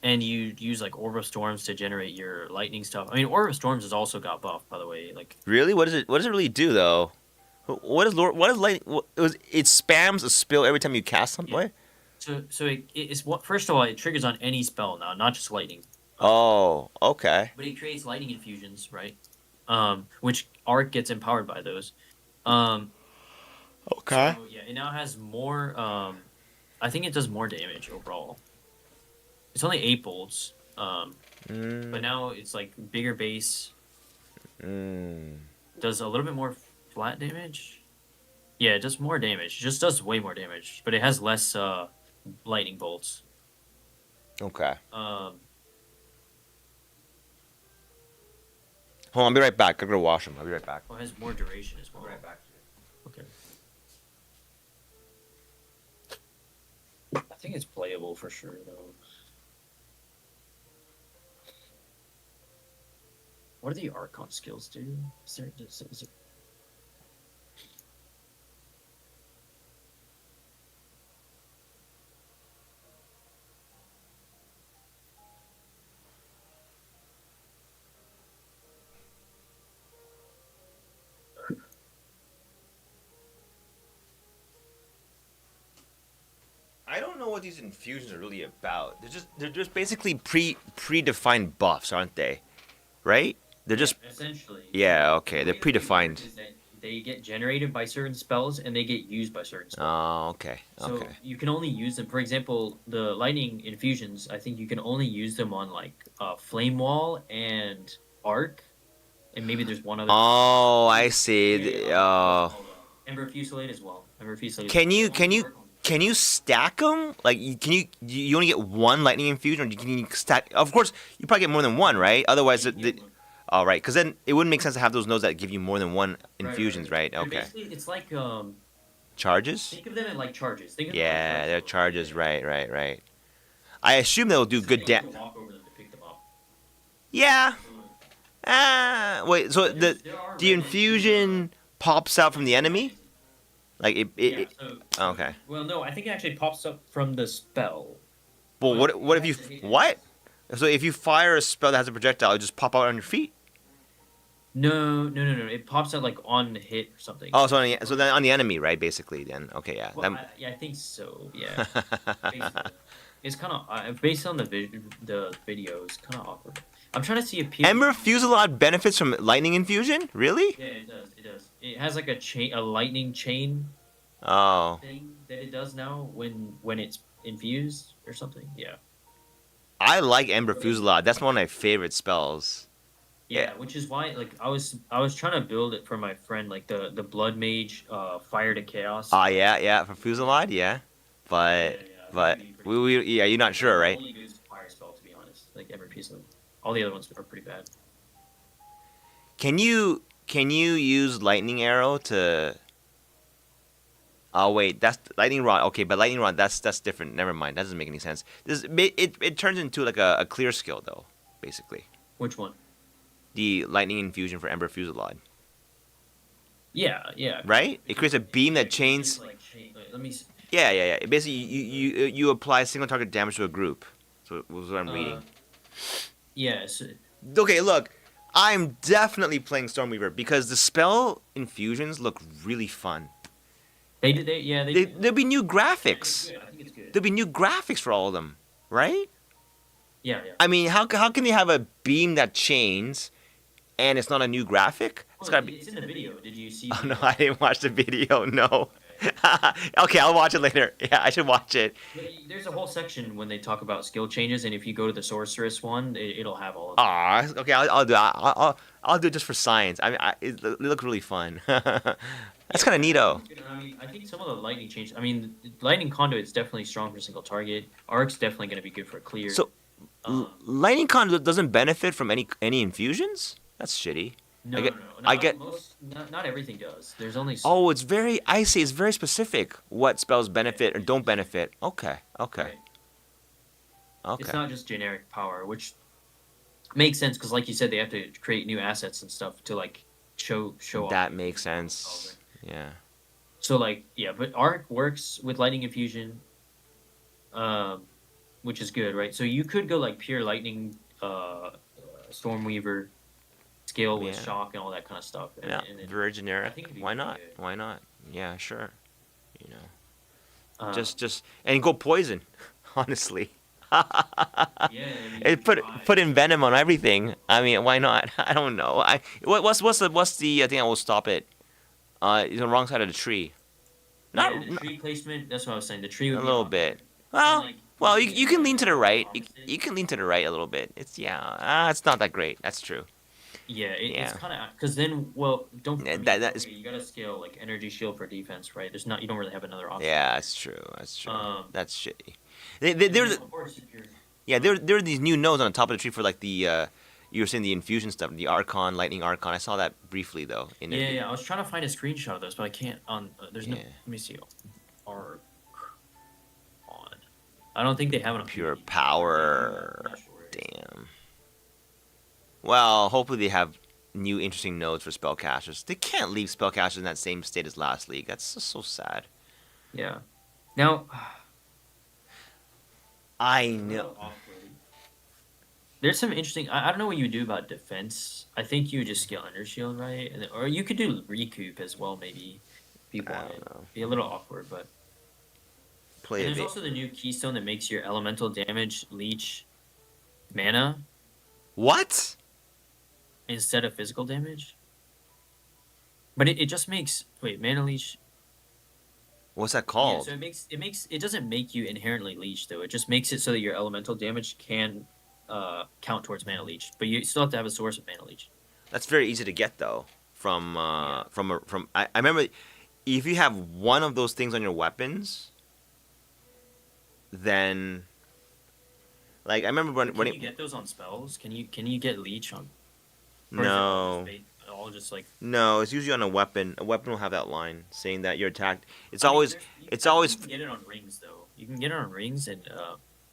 and you use like Orb of Storms to generate your lightning stuff. I mean, Orb of Storms has also got buffed, by the way. Like, really, what does it? What does it really do though? What is Lord? What is lightning? It spams a spill every time you cast something. Yeah. What? so it's what? First of all, it triggers on any spell now, not just lightning. Oh, okay. But it creates lightning infusions, right? Which Arc gets empowered by those. Okay. So, yeah, it now has more. I think it does more damage overall. It's only 8 bolts. But now it's like bigger base. Does a little bit more flat damage. Yeah, it does more damage. It just does way more damage, but it has less lightning bolts. Okay. Hold on, I'll be right back. I gotta wash them. I'll be right back. Oh, it has more duration as well. I'll be right back. Okay. I think it's playable for sure though. What do the Archon skills do? Is there I don't know what these infusions are really about. They're just basically predefined buffs, aren't they? Right? They're just essentially. yeah. Okay, The they're way that they work predefined. is that they get generated by certain spells and they get used by certain spells. Oh, okay. So Okay. you can only use them. For example, the lightning infusions. I think you can only use them on like flame wall and arc, and maybe there's one other. Oh, I see. What's it called? Ember Fusillade as well. Ember Fusillade. Can They you only can you work on- can you stack them? Like, you only get one lightning infusion, or can you stack? Of course, you probably get more than one, right? Otherwise, you can get one. oh, right. Because then it wouldn't make sense to have those nodes that give you more than one Right, infusions, right? They're Okay. basically, it's like Charges? think of them as like charges. Think of them Yeah, like they're charges. charges. Right, right, right. I assume they'll do So good you damage. have to walk over them to pick them up. Yeah. So Wait. So there are the remnants infusion pops out from the enemy? Like Yeah. it So, oh, okay. well, no, I think it actually pops up from the spell. Well, But what if it you has to hit what? it. So if you fire a spell that has a projectile, it just pop out on your feet? No. It pops out like on hit or something. Oh, so then on the enemy, right? Basically, then okay, yeah. Well, yeah, I think so. Yeah, basically. It's kind of based on the video. It's kind of awkward. I'm trying to see if people. Ember Fusillade benefits from lightning infusion? Really? Yeah, it does. It does. It has like a lightning chain Oh, thing that it does now when it's infused or something. Yeah. I like Ember Fusillade. That's one of my favorite spells. Yeah, Yeah. which is why like I was trying to build it for my friend like the blood mage fire to chaos. Ah, yeah, for Fusillade, yeah. Yeah, But yeah, I but think it'd be pretty yeah, you're not sure, right? Only good fire spell to be honest. Like every piece of them. All the other ones are pretty bad. Can you use lightning arrow to? Oh wait, that's lightning rod. Okay, but lightning rod that's different. Never mind. That doesn't make any sense. It turns into like a clear skill though, basically. Which one? The lightning infusion for Ember Fusillade, Yeah. right? It creates a beam that chains. Let me. Yeah. Basically, you apply single target damage to a group. So was what I'm reading. Yeah. So, Okay, look, I'm definitely playing Stormweaver because the spell infusions look really fun. they did. They. There'll be new It's graphics. good. I think it's good. There'll be new graphics for all of them, right? Yeah. I mean, how can they have a beam that chains, and it's not a new graphic? It's gotta be. It's in the video. Did you see? Oh no, I didn't watch the video. No. Okay, I'll watch it later. Yeah, I should watch it. There's a whole section when they talk about skill changes, and if you go to the sorceress one, it'll have all of them. Ah, okay, I'll do it. I'll do it just for science. I mean, it looked really fun. That's kind of neato. I mean, I think some of the lightning change. I mean, lightning conduit is definitely strong for single target. Arc's definitely going to be good for clear. So, Um, lightning conduit doesn't benefit from any infusions. That's shitty. no, I get- no, no, I not get- most, not everything does. There's only some, Oh, it's very. I see. It's very specific. What spells benefit or don't benefit. Okay. right? Okay. It's not just generic power, which makes sense because, like you said, they have to create new assets and stuff to like show off. That makes sense. Yeah. So like yeah, but Arc works with lightning infusion, which is good, right? So you could go like pure lightning, Stormweaver, skill with Yeah. shock and all that kind of stuff. Yeah. And Very I generic. think it'd be Why pretty not? good. Why not? Yeah. Sure. You know. Um, Just and go poison. Honestly. yeah, I mean, It put in venom on everything. I mean, why not? I don't know. What's the thing that will stop it? It's on the wrong side of the tree. Not the tree placement. That's what I was saying. The tree would a be little on bit. there. Well, And, well, you can lean to the right. opposite. You can lean to the right a little bit. It's it's not that great. That's true. Yeah, it's Yeah. kind of because then, well, don't. Yeah, I mean, that is- okay, you got to scale like energy shield for defense, right? There's not. You don't really have another option. Yeah, that's true. That's true. Um, That's shitty. And There, then, of course, if you're yeah, there are these new nodes on the top of the tree for like the You were saying the infusion stuff, the Archon, Lightning Archon. I saw that briefly though. Yeah. I was trying to find a screenshot of those, but I can't. On there's no. Yeah. Let me see. Arc on. I don't think they have it on Pure PvP. power. I'm not sure where it is. Damn. Well, hopefully they have new interesting nodes for spellcasters. They can't leave spellcasters in that same state as last league. That's just so sad. Yeah. Now, I a know. little awkward. There's some interesting. I don't know what you do about defense. I think you would just scale Undershield, right? And then, or you could do recoup as well, maybe. If you I want don't it. know. Be a little awkward, but. Play And a there's bit. also the new keystone that makes your elemental damage leech mana What? instead of physical damage. But it just makes mana leech. What's that Yeah, called? so it doesn't make you inherently leech though. It just makes it so that your elemental damage can count towards mana leech, but you still have to have a source of mana leech. That's very easy to get though. From Yeah. I remember if you have one of those things on your weapons, then like I remember when Can you get those on spells? Can you get leech on? Or is it no. all just like No, it's usually on a weapon. A weapon will have that line saying that you're attacked. It's I mean, always there's- you- it's I think always you can get it on rings though. You can get it on rings and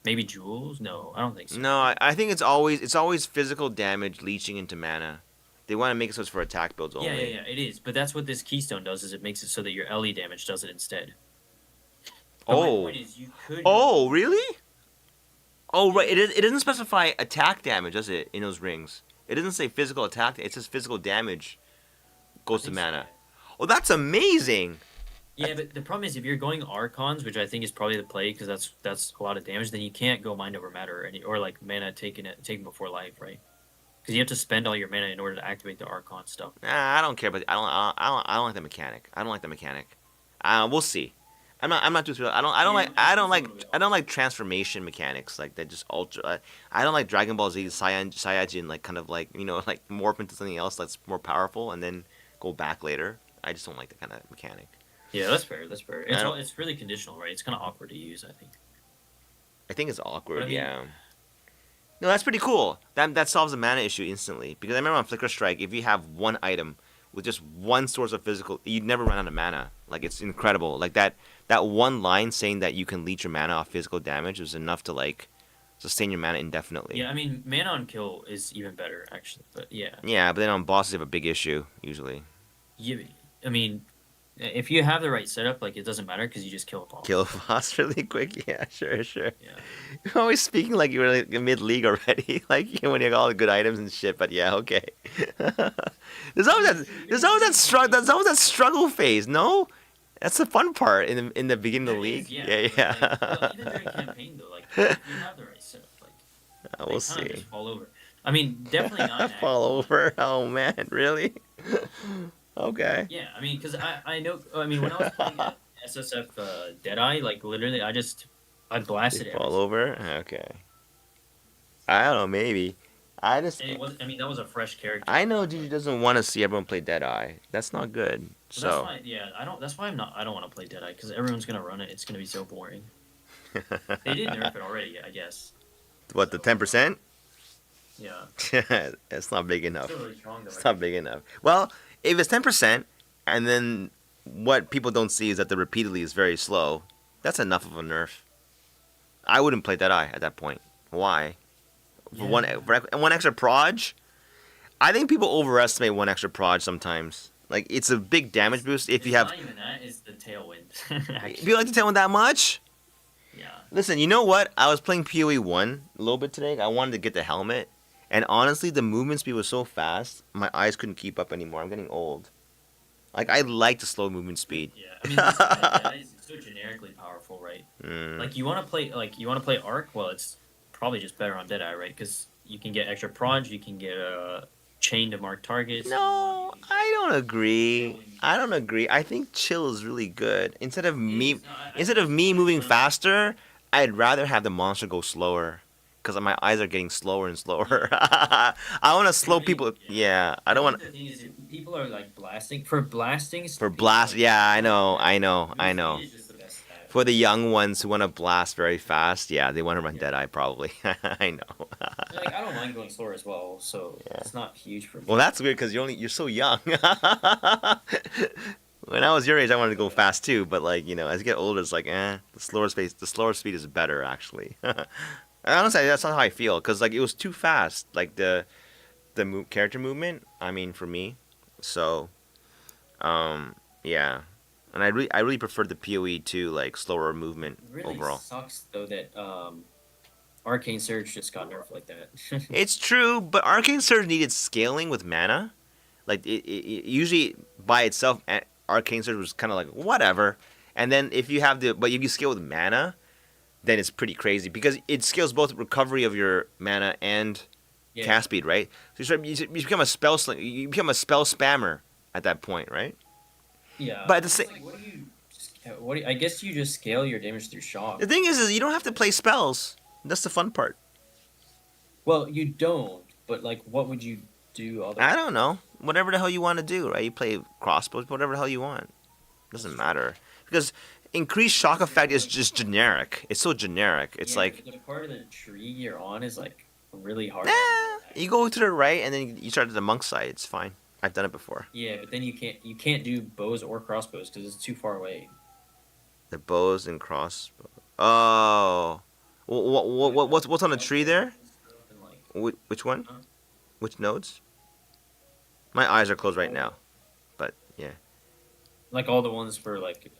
maybe jewels. No, I don't think so. no. I think it's always physical damage leeching into mana. They want to make it so it's for attack builds Yeah, only. it is. But that's what this keystone does. Is it makes it so that your LE damage does it instead. But my Oh. point is, you could. Oh, really? Oh, right. It doesn't specify attack damage, does it? In those rings, it doesn't say physical attack. It says physical damage goes to think so, mana. Oh, that's amazing. Yeah, but the problem is if you're going Archons, which I think is probably the play because that's a lot of damage, then you can't go mind over matter or like mana taken before life, right? Because you have to spend all your mana in order to activate the Archon stuff. Nah, I don't care, but I don't like the mechanic. I don't like the mechanic. We'll see. I'm not too thrilled. I don't like transformation mechanics like that. Just ultra. I don't like Dragon Ball Z Saiyajin like kind of like like morph into something else that's more powerful and then go back later. I just don't like that kind of mechanic. Yeah, that's fair. That's fair. I don't- It's really conditional, right? It's kind of awkward to use, I think. I think it's awkward. But I mean- Yeah. No, that's pretty cool. That solves the mana issue instantly. Because I remember on Flicker Strike, if you have one item with just one source of physical, you'd never run out of mana. Like it's incredible. Like that one line saying that you can leech your mana off physical damage was enough to like sustain your mana indefinitely. Yeah, I mean, mana on kill is even better, actually. But yeah, Yeah, but then on bosses you have a big issue usually. I mean, if you have the right setup, like it doesn't matter because you just kill a boss. Kill a boss really quick. Yeah, sure. Yeah. You're always speaking like you were like mid league already, like when you got all the good items and shit. But yeah, okay. there's always that struggle phase. No, that's the fun part in the beginning of the It league. is, Yeah. Well, even during campaign though, like if you have the right setup, like they We'll kind of see. just fall over. I mean, definitely not. in Fall Act over. Oh man, really? Okay. Yeah, I mean, because I know. I mean, when I was playing at SSF Deadeye, like literally, I blasted They it. fall over. Okay. I don't know. Maybe. I just. And it was. I mean, that was a fresh character. I know GG doesn't want to see everyone play Deadeye. That's not good. So that's So. why, yeah, I don't. That's why I don't want to play Deadeye because everyone's gonna run it. It's gonna be so boring. They did nerf it already, I guess. What, the 10%? Yeah. It's not big enough. Still really strong though. It's not big enough. Well, if it's 10%, and then what people don't see is that the repeatedly is very slow, that's enough of a nerf. I wouldn't play Deadeye at that point. Why? For one extra proj? I think people overestimate one extra proj sometimes. Like, it's a big damage boost if you have... Not even that. It's the tailwind. If you like to tailwind that much? Yeah. Listen, you know what? I was playing PoE 1 a little bit today. I wanted to get the helmet. And honestly, the movement speed was so fast, my eyes couldn't keep up anymore. I'm getting old. Like, I like the slow movement speed. Yeah. I mean, this guy is so generically powerful, right? Mm. Like you want to play Arc. Well, it's probably just better on Deadeye, right? Because you can get extra proj. You can get a chain to mark targets. No, I don't agree. I think chill is really good. Instead of me moving faster, I'd rather have the monster go slower. Because my eyes are getting slower and slower. I want to slow people. Yeah, I don't want The thing is, people are like blasting for blasting. for blast. Yeah, I know. For the young ones who want to blast very fast, yeah, they want to run Deadeye probably. I know. Like I don't mind going slower as well, so Yeah. it's not huge for Well, me. that's weird because you're so young. When I was your age, I wanted to go fast too, but like as you get older, it's like the slower speed is better actually. And honestly, that's not how I feel because like it was too fast, like the character movement. I mean, for me, so yeah, and I really prefer the POE to like slower movement It really overall. sucks though that Arcane Surge just got nerfed like that. It's true, but Arcane Surge needed scaling with mana. Like it usually by itself, Arcane Surge was kind of like whatever. And then but if you scale with mana, then it's pretty crazy because it scales both recovery of your mana and Yeah, cast speed, right? So you become a you become a spell spammer at that point, right? yeah. But at the It's same, just like, I guess you just scale your damage through the shock. thing is you don't have to play spells. That's the fun part. Well, you don't, but like, what would you do I otherwise? don't know. Whatever the hell you want to do, right? You play crossbows, whatever the hell you want. That's Doesn't true. matter because increased shock effect is just generic. It's so generic. It's Yeah, like but the part of the tree you're on is like really hard to nah. attack. You go to the right and then you start at the monk side. It's fine. I've done it before. Yeah, but then you can't do bows or crossbows because it's too far away. The bows and crossbows. Oh, Like what's on the tree crossbows there? and stuff and like Which one? huh? Which nodes? My eyes are closed right all now, but yeah. like all the ones for like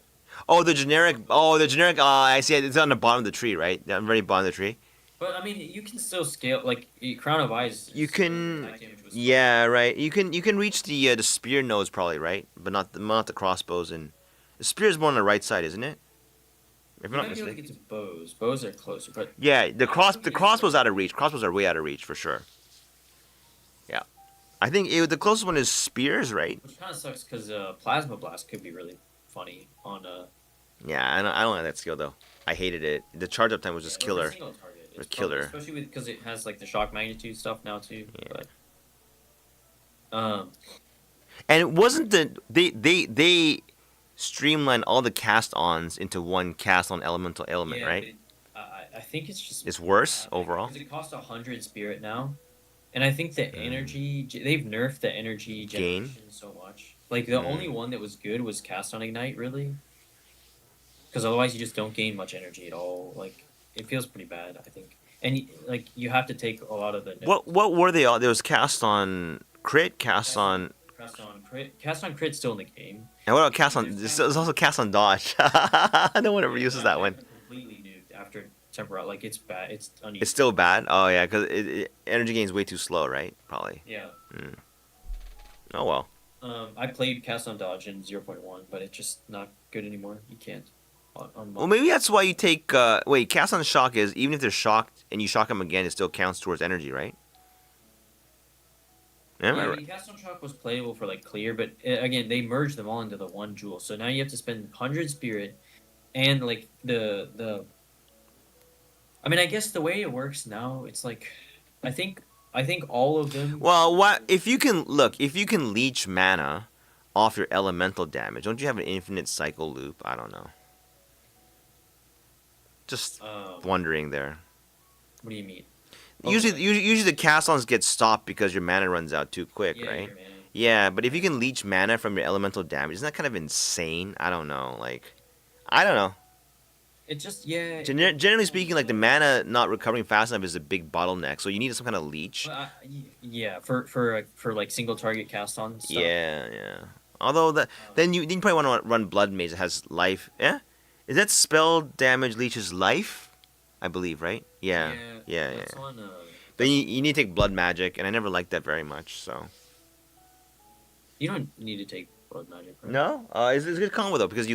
Oh, the generic. Oh, the generic. I see it. It's on the bottom of the tree, right? The very bottom of the tree. but I mean you can still scale like Crown of Eyes You is the can. attack damage was fine. Yeah, right. You can reach the spear nodes probably, right? But not the crossbows and the spear is more on the right side, isn't it? If I'm You not might be able to mistaken. get to bows. Bows are closer, but Yeah, I think the it is still crossbows out of reach. Crossbows are way out of reach for sure. Yeah, I think the closest one is spears, right? which kind of sucks because Plasma Blast could be really funny on Yeah, I don't like that skill though. I hated it. The charge up time was yeah, just but for killer. single target, Or it's probably killer. especially with because it has like the shock magnitude stuff now too. Yeah. But um, And it wasn't they streamlined all the cast ons into one cast on elemental element, yeah, right? I think it's just It's worse like overall. because it costs 100 spirit now, and I think the Mm. energy they've nerfed the energy Gain. generation so much. Like the only Mm. one that was good was cast on ignite, really, because otherwise you just don't gain much energy at all. Like it feels pretty bad, I think, and like you have to take a lot of the What were they all? There was cast on crit, cast cast on on, cast on crit still in the game. and what about cast But on? There's also cast on dodge. No one ever Yeah, uses that that one. got completely nuked after temporal. Like it's bad. It's It's unusable. still bad. Oh yeah, because energy gain is way too slow, right? Probably. Yeah. Mm. Oh well. I played Cast on Dodge in 0.1, but it's just not good anymore. You can't on Well, mod. maybe that's why you take. Wait, cast on shock is even if they're shocked and you shock them again, it still counts towards energy, right? Am Yeah, I I right? mean, Cast on Shock was playable for like clear, but again, they merged them all into the one jewel. So now you have to spend 100 spirit and like the. I mean, I guess the way it works now, it's like, I think all of them. Well, what if you can look? If you can leech mana off your elemental damage, don't you have an infinite cycle loop? I don't know. Just Um, wondering there. what do you mean? Usually the cast-ons get stopped because your mana runs out too quick, Yeah, right? your mana. Yeah, but if you can leech mana from your elemental damage, isn't that kind of insane? I don't know. Like, I don't know. It just yeah. Generally speaking, like the mana not recovering fast enough is a big bottleneck. So you need some kind of leech. Well, yeah, for like single target cast on stuff. Yeah, yeah. Although then you probably want to run blood mage that has life. Yeah, is that spell damage leeches life? I believe, right? Yeah, yeah, That's yeah. on. Then you need to take blood magic, and I never liked that very much. So You don't need to take blood magic. Right? no, it's a good combo though because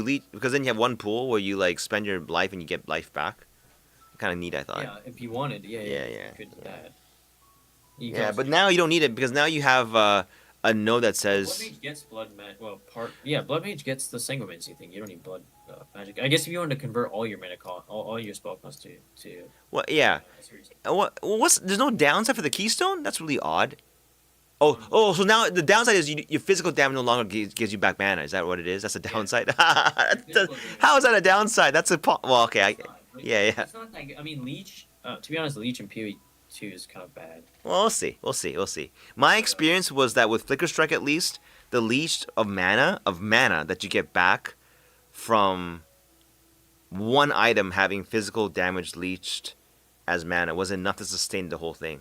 then you have one pool where you like spend your life and you get life back. Kind of neat, I thought. Yeah, if you wanted, Yeah, you yeah, could do yeah. that. You can Yeah, also but do- now you don't need it because now you have a node that Blood says mage gets blood mag. Well, blood mage gets the sanguimancy thing. You don't need blood magic. I guess if you wanted to convert all your mana cost, all your spell costs to what? Yeah. series. What's there's no downside for the keystone? That's really odd. Oh, so now the downside is your physical damage no longer gives you back mana. Is that what it is? That's a Yeah. downside. Physical damage. How is that a downside? That's well, okay. It's not, but Yeah, yeah. It's not that. I mean, leech. To be honest, leech and PoE 2 is kind of bad. Well, we'll see. We'll see. We'll see. My experience was that with Flicker Strike, at least, the leech of mana that you get back from one item having physical damage leached as mana was enough to sustain the whole thing.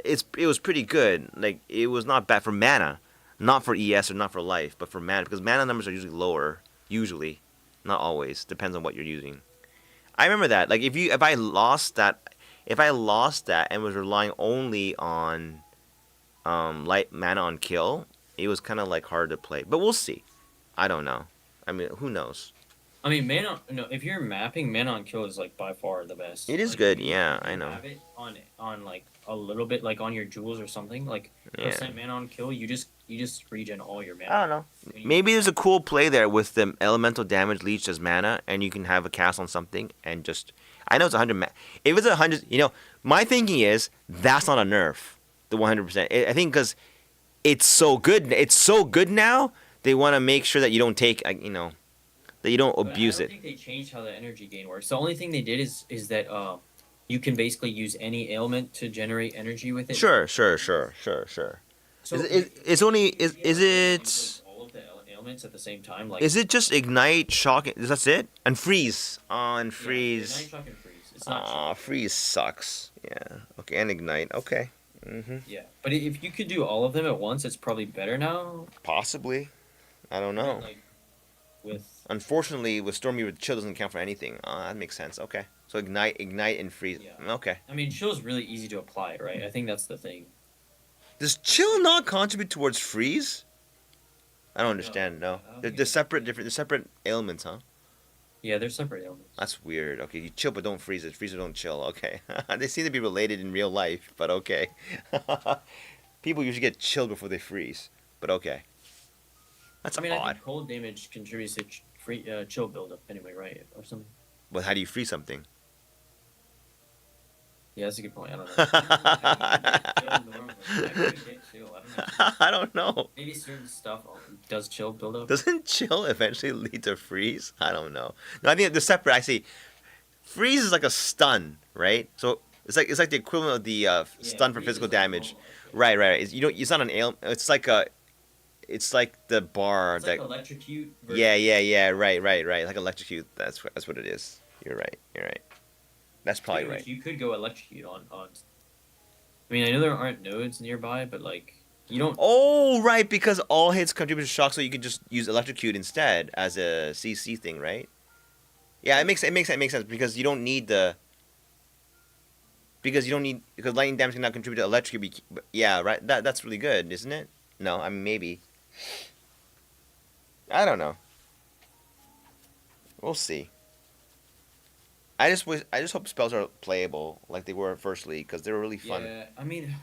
It was pretty good. Like it was not bad for mana, not for ES or not for life, but for mana because mana numbers are usually lower. Usually, not always. Depends on what you're using. I remember that. Like if I lost that and was relying only on light mana on kill, it was kind of like hard to play. But we'll see. I don't know. I mean, who knows? I mean, mana. No, if you're mapping, mana on kill is like by far the best. It is Like, good. if Yeah, if I you know. have it on like a little bit, like on your jewels or something, like Yeah. percent mana on kill, you just regen all your mana. I don't know. When you- Maybe there's a cool play there with the elemental damage leached as mana, and you can have a cast on something and just. I know it's 100. If it's 100, my thinking is that's not a nerf. The 100%. I think because it's so good. It's so good now. They want to make sure that you don't take. That you don't But abuse I it. don't think they changed how the energy gain works. The only thing they did is that you can basically use any ailment to generate energy with it. Sure. So It's only is you can it put all of the ailments at the same time? Like is it just ignite shock? That's it and freeze on yeah, freeze. Ignite, shock, and freeze. It's not Ah, freeze sucks. Yeah. Okay, and ignite. Okay. yeah, but if you could do all of them at once, it's probably better now. Possibly. I don't know. Like with Unfortunately, with Stormweaver, chill doesn't count for anything. That makes sense. Okay. So ignite, and freeze. Yeah. Okay. I mean, chill is really easy to apply, right? I think that's the thing. Does chill not contribute towards freeze? I don't understand. No, I don't they're, think they're it- separate. They're separate ailments, huh? Yeah, they're separate ailments. That's weird. Okay, you chill but don't freeze it. Freeze it, don't chill. Okay. They seem to be related in real life, but okay. People usually get chilled before they freeze, but okay. That's I mean, I odd. think cold damage contributes to chill buildup anyway, right? Or something. But how do you freeze something? Yeah, that's a good point. I don't know. How do you get chill normally? How do you get chill? I don't know. I don't know. Maybe certain stuff does chill buildup. Doesn't chill eventually lead to freeze? I don't know. No, I think they're separate. I see. Freeze is like a stun, right? So it's like the equivalent of the stun for freeze physical is like damage. normal, Right. It's not an ail. It's like the bar It's that. like electrocute. versus- Yeah. Right. Like electrocute. That's what it is. You're right. That's probably Which right. You could go electrocute on. I mean, I know there aren't nodes nearby, but like you don't. Oh, right, because all hits contribute to shock, so you could just use electrocute instead as a CC thing, right? Yeah, it makes sense because you don't need because lightning damage cannot contribute to electrocute. Yeah, right. That's really good, isn't it? No, I mean maybe. I don't know. We'll see. I just hope spells are playable like they were at First League because they were really fun Yeah, I mean.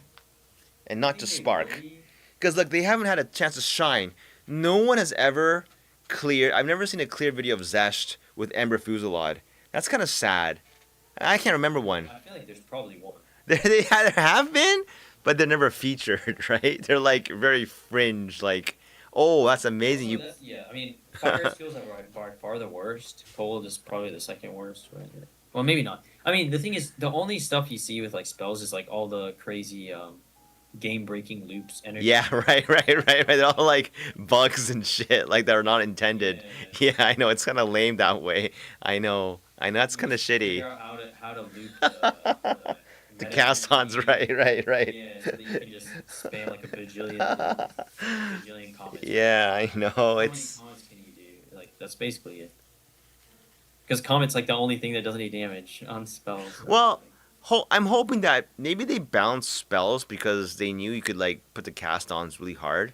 and I not think just they spark. really- Because like they haven't had a chance to shine. No one has ever cleared. I've never seen a clear video of Zesht with Ember Fusillade. That's kind of sad. I can't remember one. I feel like there's probably one. They either have been, but they're never featured. Right? They're like very fringe. Like, oh, that's amazing. Also, yeah, I mean, fire skills are by far the worst. Cold is probably the second worst. Right? Well, maybe not. I mean, the thing is, the only stuff you see with like spells is like all the crazy game-breaking loops. Energy. Yeah, right. They're all like bugs and shit, like they're not intended. Yeah. Yeah, I know it's kind of lame that way. I know. That's kind of shitty. Figure out how to loop the The meta cast-ons, energy. right. Yeah, so that you can just spam like a bajillion comments. Yeah, I know. How many It's comments can you do? Like that's basically it. Because comments like the only thing that does any damage on spells. Well, I'm hoping that maybe they balanced spells because they knew you could like put the cast-ons really hard.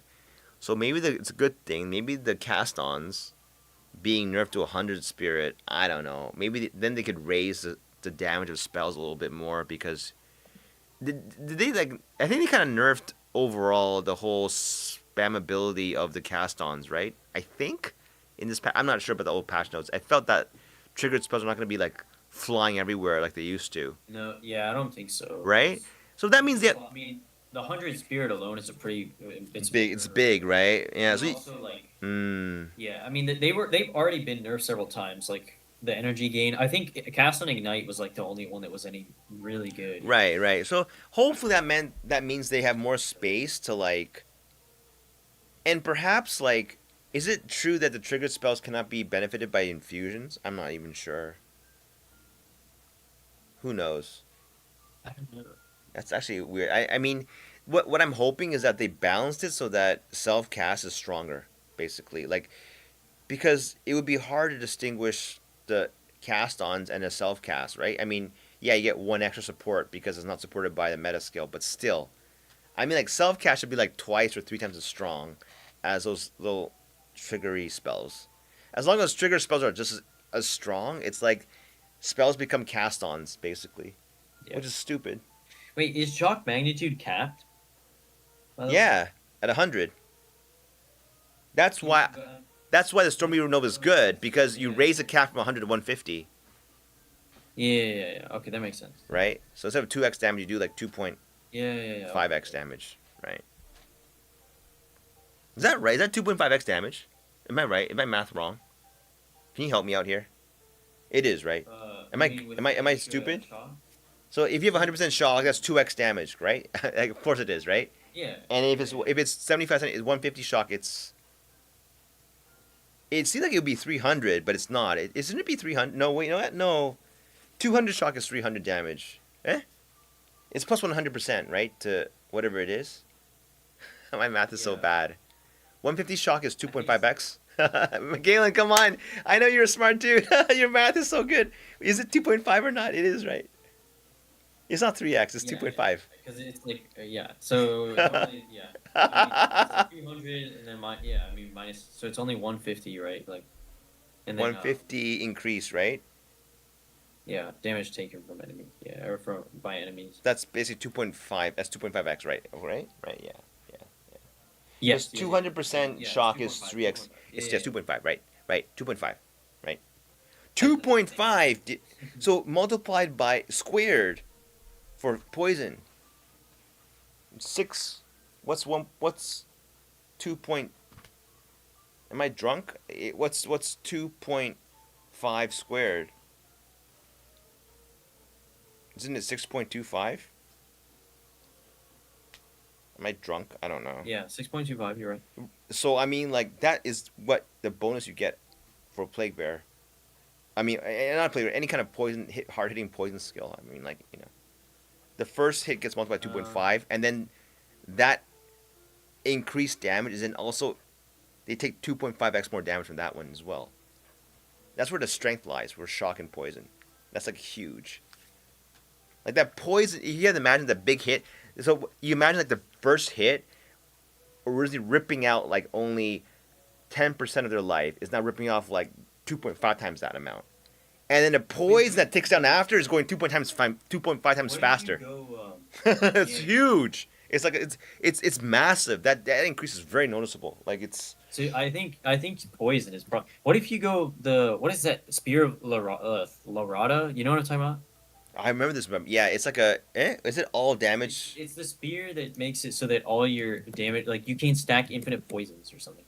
So maybe it's a good thing. Maybe the cast-ons being nerfed to 100 spirit. I don't know. Maybe then they could raise the damage of spells a little bit more because did they like? I think they kind of nerfed overall the whole spammability of the cast-ons, right? I think in this I'm not sure about the old patch notes. I felt that triggered spells are not going to be like flying everywhere like they used to, No, yeah, I don't think so. right? So that means that Well, I mean, the 100 spirit alone is a pretty. it's big. It's big, right? Yeah. And So also, like, mm, yeah, I mean, they've already been nerfed several times. Like the energy gain. I think Cast on Ignite was like the only one that was any really good. Right, right. So hopefully that means they have more space to like, and perhaps like, is it true that the triggered spells cannot be benefited by infusions? I'm not even sure. Who knows? I don't know. That's actually weird. I mean, what I'm hoping is that they balanced it so that self cast is stronger, basically. Like because it would be hard to distinguish the cast ons and a self cast, right? I mean, yeah, you get one extra support because it's not supported by the meta skill, but still, I mean, like self cast should be like twice or three times as strong as those little triggery spells. As long as trigger spells are just as strong, it's like spells become cast ons basically, Yeah. which is stupid. Wait, is shock magnitude capped? By the way? Yeah, at 100. That's why. That's why the Stormweaver Nova is good because you raise the cap from 100 to 150, Yeah. Okay, that makes sense. right? So instead of 2x damage, you do like 2.5x Yeah. damage, right? Is that right? Is that 2.5x damage? Am I right? Am I math wrong? Can you help me out here? It is, right? Am You I mean with am I am I extra stupid? shock? So if you have 100% shock, that's 2x damage, right? Like, of course it is, right? Yeah. And if it's 75 cent, it's 150 shock. It seems like it would be 300, but it's not. Isn't it be 300? No, wait, you know what? No, 200 shock is 300 damage. Eh? It's plus 100%, right? To whatever it is. My math is so Yeah. bad. 150 shock is I think 2.5x. Galen, come on. I know you're a smart dude. Your math is so good. Is it 2.5 or not? It is, right? It's not 3x, it's Yeah, 2.5. because it's like yeah. So normally, yeah, I mean, it's 300 and then I mean minus. So it's only 150, right? Like, and then 150 increase, right? yeah, damage taken from enemy. Yeah, or from by enemies. That's basically 2.5. That's 2.5x, right? Right? Right, yeah. Yes. Because 200% Yeah, shock is 2.5, 3x. 2.5. It's Yeah, just 2.5, right? Right, 2.5, right? 2.5. So multiplied by squared for poison. 6. What's 2 point? Am I drunk? What's 2.5 squared? Isn't it 6.25? Am I drunk? I don't know. Yeah, 6.25. You're right. So I mean, like that is what the bonus you get for Plague Bear. I mean, not Plague Bear, any kind of poison hit, hard hitting poison skill. I mean, like the first hit gets multiplied by 2.5, and then that increased damage is then also they take 2.5x more damage from that one as well. That's where the strength lies, where shock and poison. That's like huge. Like that poison, you have to imagine the big hit. So you imagine like the first hit, originally ripping out like only 10% of their life, is now ripping off like 2.5 times that amount. And then the poison that ticks down after is going 2.5 times faster. It's huge. It's like it's massive. That increase is very noticeable. Like it's So I think poison is probably. What if you go what is that spear of Larada? You know what I'm talking about? I remember this. Yeah, it's like is it all damage? It's the spear that makes it so that all your damage, like you can stack infinite poisons or something.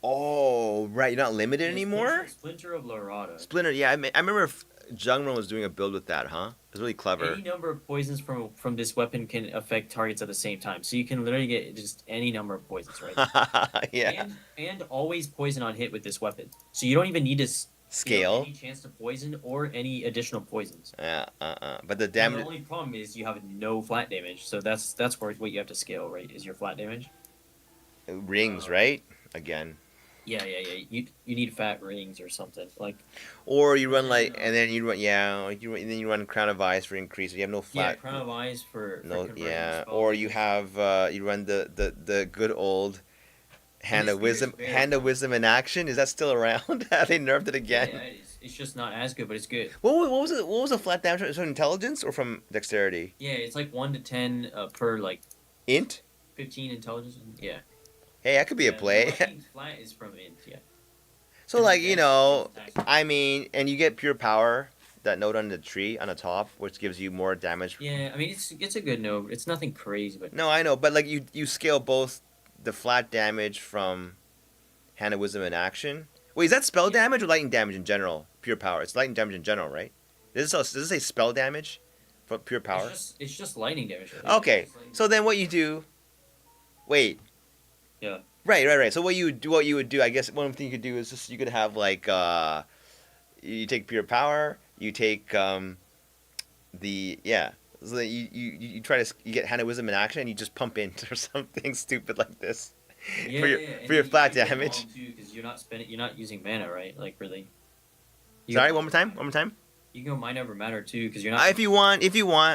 Oh, right. You're not limited Yeah, anymore. Splinter of Larada. Splinter. Yeah, I remember Jungron was doing a build with that, huh? It was really clever. Any number of poisons from this weapon can affect targets at the same time, so you can literally get just any number of poisons, right? Yeah. And always poison on hit with this weapon, so you don't even need to Scale. any chance to poison or any additional poisons. Yeah. But the And damage. the only problem is you have no flat damage, so that's where what you have to scale, right? Is your flat damage? Rings, right? Again. Yeah. You need fat rings or something like. Or you run like, and then you run, and then you run Crown of Ice for increase. You have no Yeah, flat. Crown of Eyes for No, converting yeah. spells. Or you have you run the good old Hand of Wisdom. Hand of Wisdom in action. Is that still around? Have they nerfed it again? Yeah, it is. It's just not as good, but it's good. What was it? What was the flat damage? From intelligence or from dexterity? Yeah, it's like 1 to 10 per like Int. 15 intelligence. Yeah. Hey, that could be a Yeah, play. no, I think flat is from int. Yeah. So like I mean, and you get pure power. That note on the tree on the top, which gives you more damage. Yeah, I mean it's a good note. It's nothing crazy, but No, I know, but like you scale both the flat damage from Hand of Wisdom in action Wait, is that spell Yeah. damage or lightning damage in general? Pure power. It's lightning damage in general, right? Does it say spell damage for pure power? It's just lightning damage. I think. It's Okay, just lightning so then damage. what you do? Wait, Yeah. right. So what you would do? I guess one thing you could do is just you could have like you take pure power, you take the yeah. So that you try to you get handed wisdom in action and you just pump in or something stupid like this Yeah, for your yeah, and for your you flat get damage. long too because you're not using mana, right? Like really. You Sorry, get one more time. mana. One more time. You can go mind over matter too because you're not. If you want,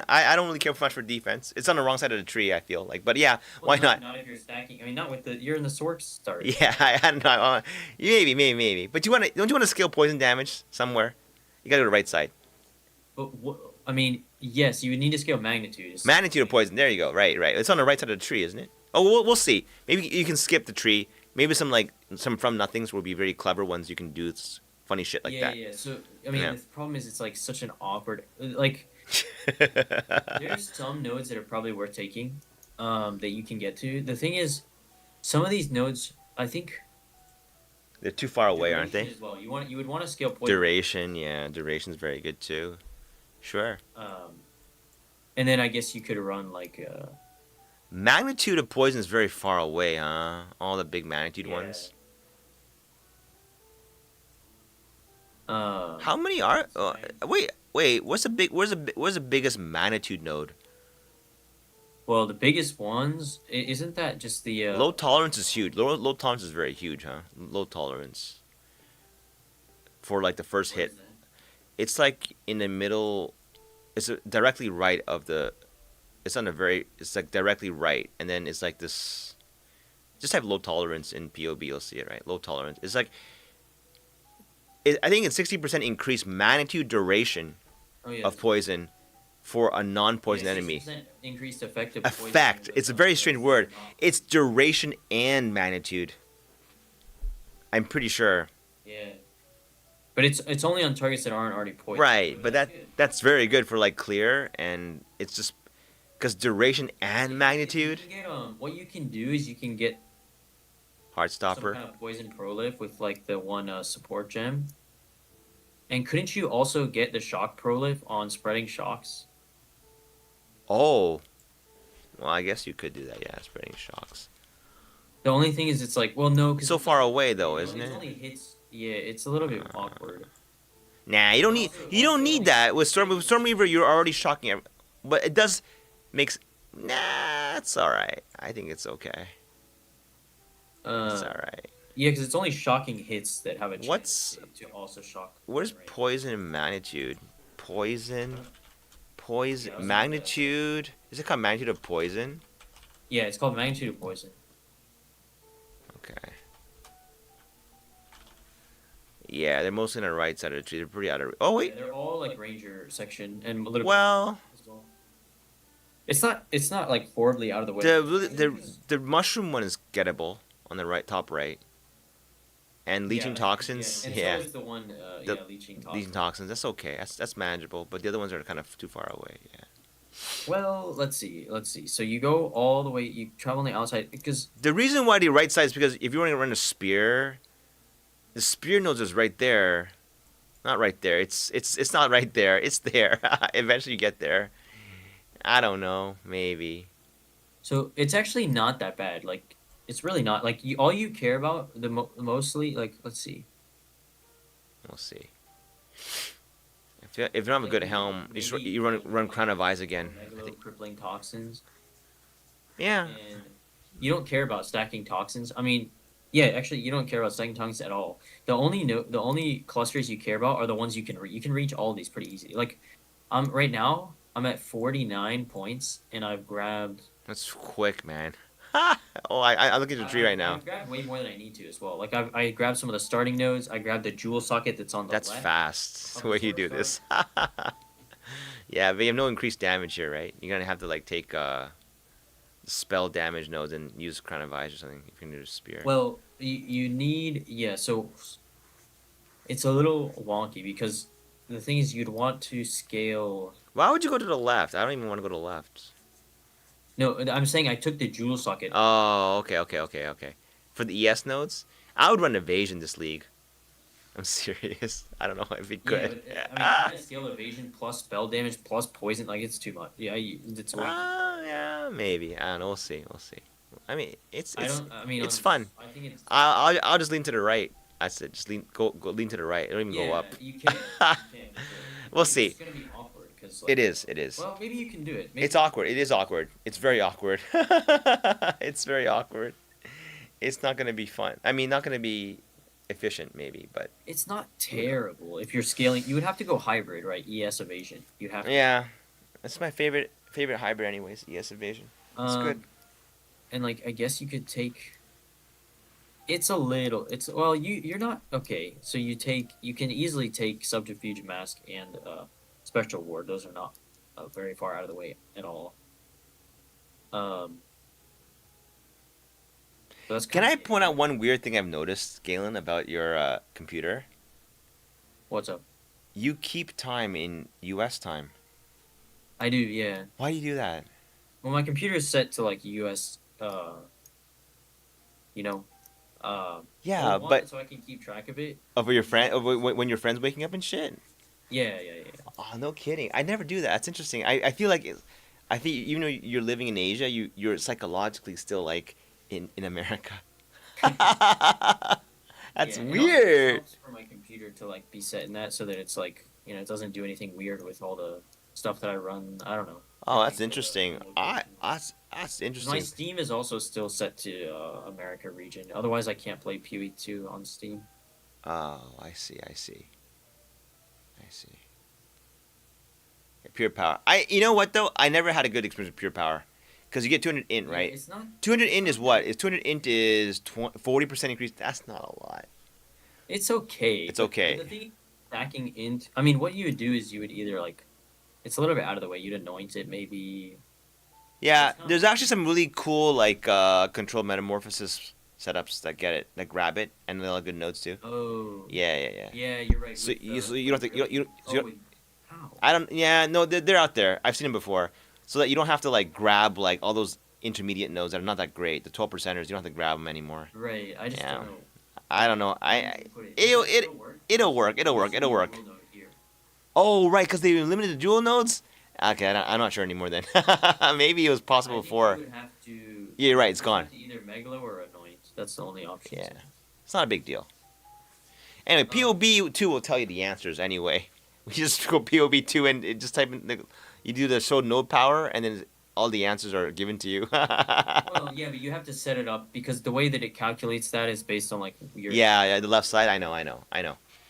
I don't really care much for defense. It's on the wrong side of the tree. I feel like, but yeah, Well, why not? not if you're stacking. I mean, not with the you're in the sword start. Yeah, I don't know. Maybe. But don't you want to scale poison damage somewhere? You gotta go to the right side. But I mean, yes, you would need to scale magnitude. Magnitude of poison. There you go. Right. It's on the right side of the tree, isn't it? Oh, we'll see. Maybe you can skip the tree. Maybe some from nothings will be very clever ones. You can do funny shit like that. Yeah. So I mean, Yeah. the problem is it's like such an awkward like. There's some nodes that are probably worth taking, that you can get to. The thing is, some of these nodes, I think, They're too far away, aren't duration they? as well. You would want to scale poison. Duration, yeah, duration's very good too. Sure. And then I guess you could run like Magnitude of poison is very far away, huh? All the big magnitude Yeah. ones. um How many are? Wait. Where's the biggest magnitude node? well, the biggest ones isn't that just the Low tolerance is huge. Low tolerance is very huge, huh? Low tolerance for like the first what hit. is that? It's like in the middle. It's directly right of the. It's on the very. It's like directly right, and then it's like this. Just have low tolerance in POB. You'll see it, right? Low tolerance. It's like. I think it's 60% increased magnitude duration Oh yeah, of poison for a non-poison yeah, enemy. 60% increased effective poison Effect. damage, It's a but very that's strange word. not- It's duration and magnitude. I'm pretty sure. Yeah, but it's only on targets that aren't already poisoned. Right, so but that's good. that's very good for like clear, and it's just because duration and You magnitude. can get, what you can do is you can get some Heartstopper. kind of poison prolif with like the one support gem. And couldn't you also get the shock prolif on spreading shocks? Oh, well, I guess you could do that. Yeah, spreading shocks. The only thing is, it's like, well, no, because So far away though, isn't it it? only hits. Yeah, it's a little bit awkward. Nah, you don't need Also- you don't also need only- that with Stormweaver. You're already shocking, but it does makes. Nah, it's all right. I think it's okay. It's all right. Yeah, because it's only shocking hits that have a chance What's- to also shock. Where's right? poison and magnitude? Poison, Yeah, I was magnitude. Is it called magnitude of poison? Yeah, it's called magnitude of poison. Okay. Yeah, they're mostly on the right side of the tree. They're pretty out of. Oh Yeah, wait. they're all like ranger section and a little. Well, Bit as well. It's not like horribly out of the way. the mushroom one is gettable on the right top right. And leeching toxins, And yeah. so is the one, The- leeching toxins. Leeching toxins, that's okay. That's manageable. But the other ones are kind of too far away. Yeah. Well, let's see. So you go all the way. You travel on the outside because The reason why the right side is because if you want to run a spear, the spear node is right there. Not right there. It's not right there. It's there. Eventually you get there. I don't know. Maybe. so it's actually not that bad. Like it's really not. Like all you care about mostly like let's see. We'll see. If you don't have a good helm, you run Crown of Eyes again. I Megalo, think. crippling toxins. Yeah. And you don't care about stacking toxins. I mean, yeah, actually, you don't care about stacking toxins at all. The only clusters you care about are the ones you can you can reach all of these pretty easily. Like, right now I'm at 49 points and I've grabbed. That's quick, man. Oh, I look at the tree right now. I've grabbed way more than I need to as well. Like I grabbed some of the starting nodes. I grabbed the jewel socket that's on the That's left. fast. Oh, The way you sorry, do this. Yeah, but you have no increased damage here, right? You're gonna have to like take spell damage nodes and use Crown of Eyes or something if you're gonna do a spear. Well, you need so it's a little wonky because the thing is you'd want to scale. Why would you go to the left? I don't even want to go to the left. No, I'm saying I took the jewel socket. Oh, okay. For the ES nodes, I would run evasion this league. I'm serious. I don't know if it Yeah, could. but I mean, trying to scale evasion plus spell damage plus poison, like it's too much. Yeah, it's way too far. Yeah, maybe. I don't know. We'll see. We'll see. I mean, I don't. I mean, it's fun. I think it's I'll just lean to the right. I said just lean to the right. Don't even go yeah. up. You can. You can. We'll It's see. just gonna be awkward because It like. is. It is. Well, maybe you can do it. It's Maybe awkward. It is awkward. It's very awkward. It's very awkward. It's not gonna be fun. I mean, not gonna be efficient, maybe, but it's not terrible if you're scaling. You would have to go hybrid, right? ES evasion. You'd have to. yeah, that's my favorite hybrid, anyways. ES evasion. It's good. Um, and like I guess you could take. It's a little. It's well. You're not okay. So you can easily take subterfuge mask and spectral ward. Those are not very far out of the way at all. Um, so that's Can kind I of point out one weird thing I've noticed, Galen, about your computer? what's up. You keep time in U.S. time. I do, yeah. Why do you do that? Well, my computer is set to like U.S. You know, Yeah, one, but so I can keep track of it. over your friend, when your friends waking up and shit. Yeah. Oh, no kidding. I never do that. That's interesting. I feel like I think even though you're living in Asia, you're psychologically still like in America. That's Yeah, it also weird. helps for my computer to like be set in that so that it's like it doesn't do anything weird with all the stuff that I run. I don't know. Oh, I that's think interesting. That's my interesting. Steam is also still set to America region. Otherwise, I can't play PoE 2 on Steam. Oh, I see. I see. I see. Pure power. You know what though? I never had a good experience with pure power, because you get 200 int, Yeah, right? it's not. 200 int is what? Is 200 int is 40% increase? That's not a lot. It's okay. It's but okay. The thing stacking int. I mean, what you would do is you would either like, it's a little bit out of the way. You'd anoint it maybe. Yeah, It's not. there's actually some really cool like control metamorphosis setups that get it, that grab it, and they're all good nodes too. Oh. Yeah. Yeah, you're right. So with you the- so you don't have to you don't, so you Oh, don't, how? I don't yeah no they're out there. I've seen them before, so that you don't have to like grab like all those intermediate nodes that are not that great. The 12 percenters, you don't have to grab them anymore. Right. I just Yeah. don't know. I don't know. Where you put it. It'll Does it still work? it'll work. It'll work. Just It'll leave work. the rule note here. Oh right, because they limited the dual nodes. Okay, I'm not sure anymore then. Maybe it was I possible think before. you would have to. Yeah, you're right. It's you gone. have to either megalo or anoint. That's the only option. Yeah. It's not a big deal. Anyway, POB2 will tell you the answers anyway. We just go POB2 and just type in you do the show node power, and then all the answers are given to you. Well, yeah, but you have to set it up because the way that it calculates that is based on like your. yeah, the left side. I know.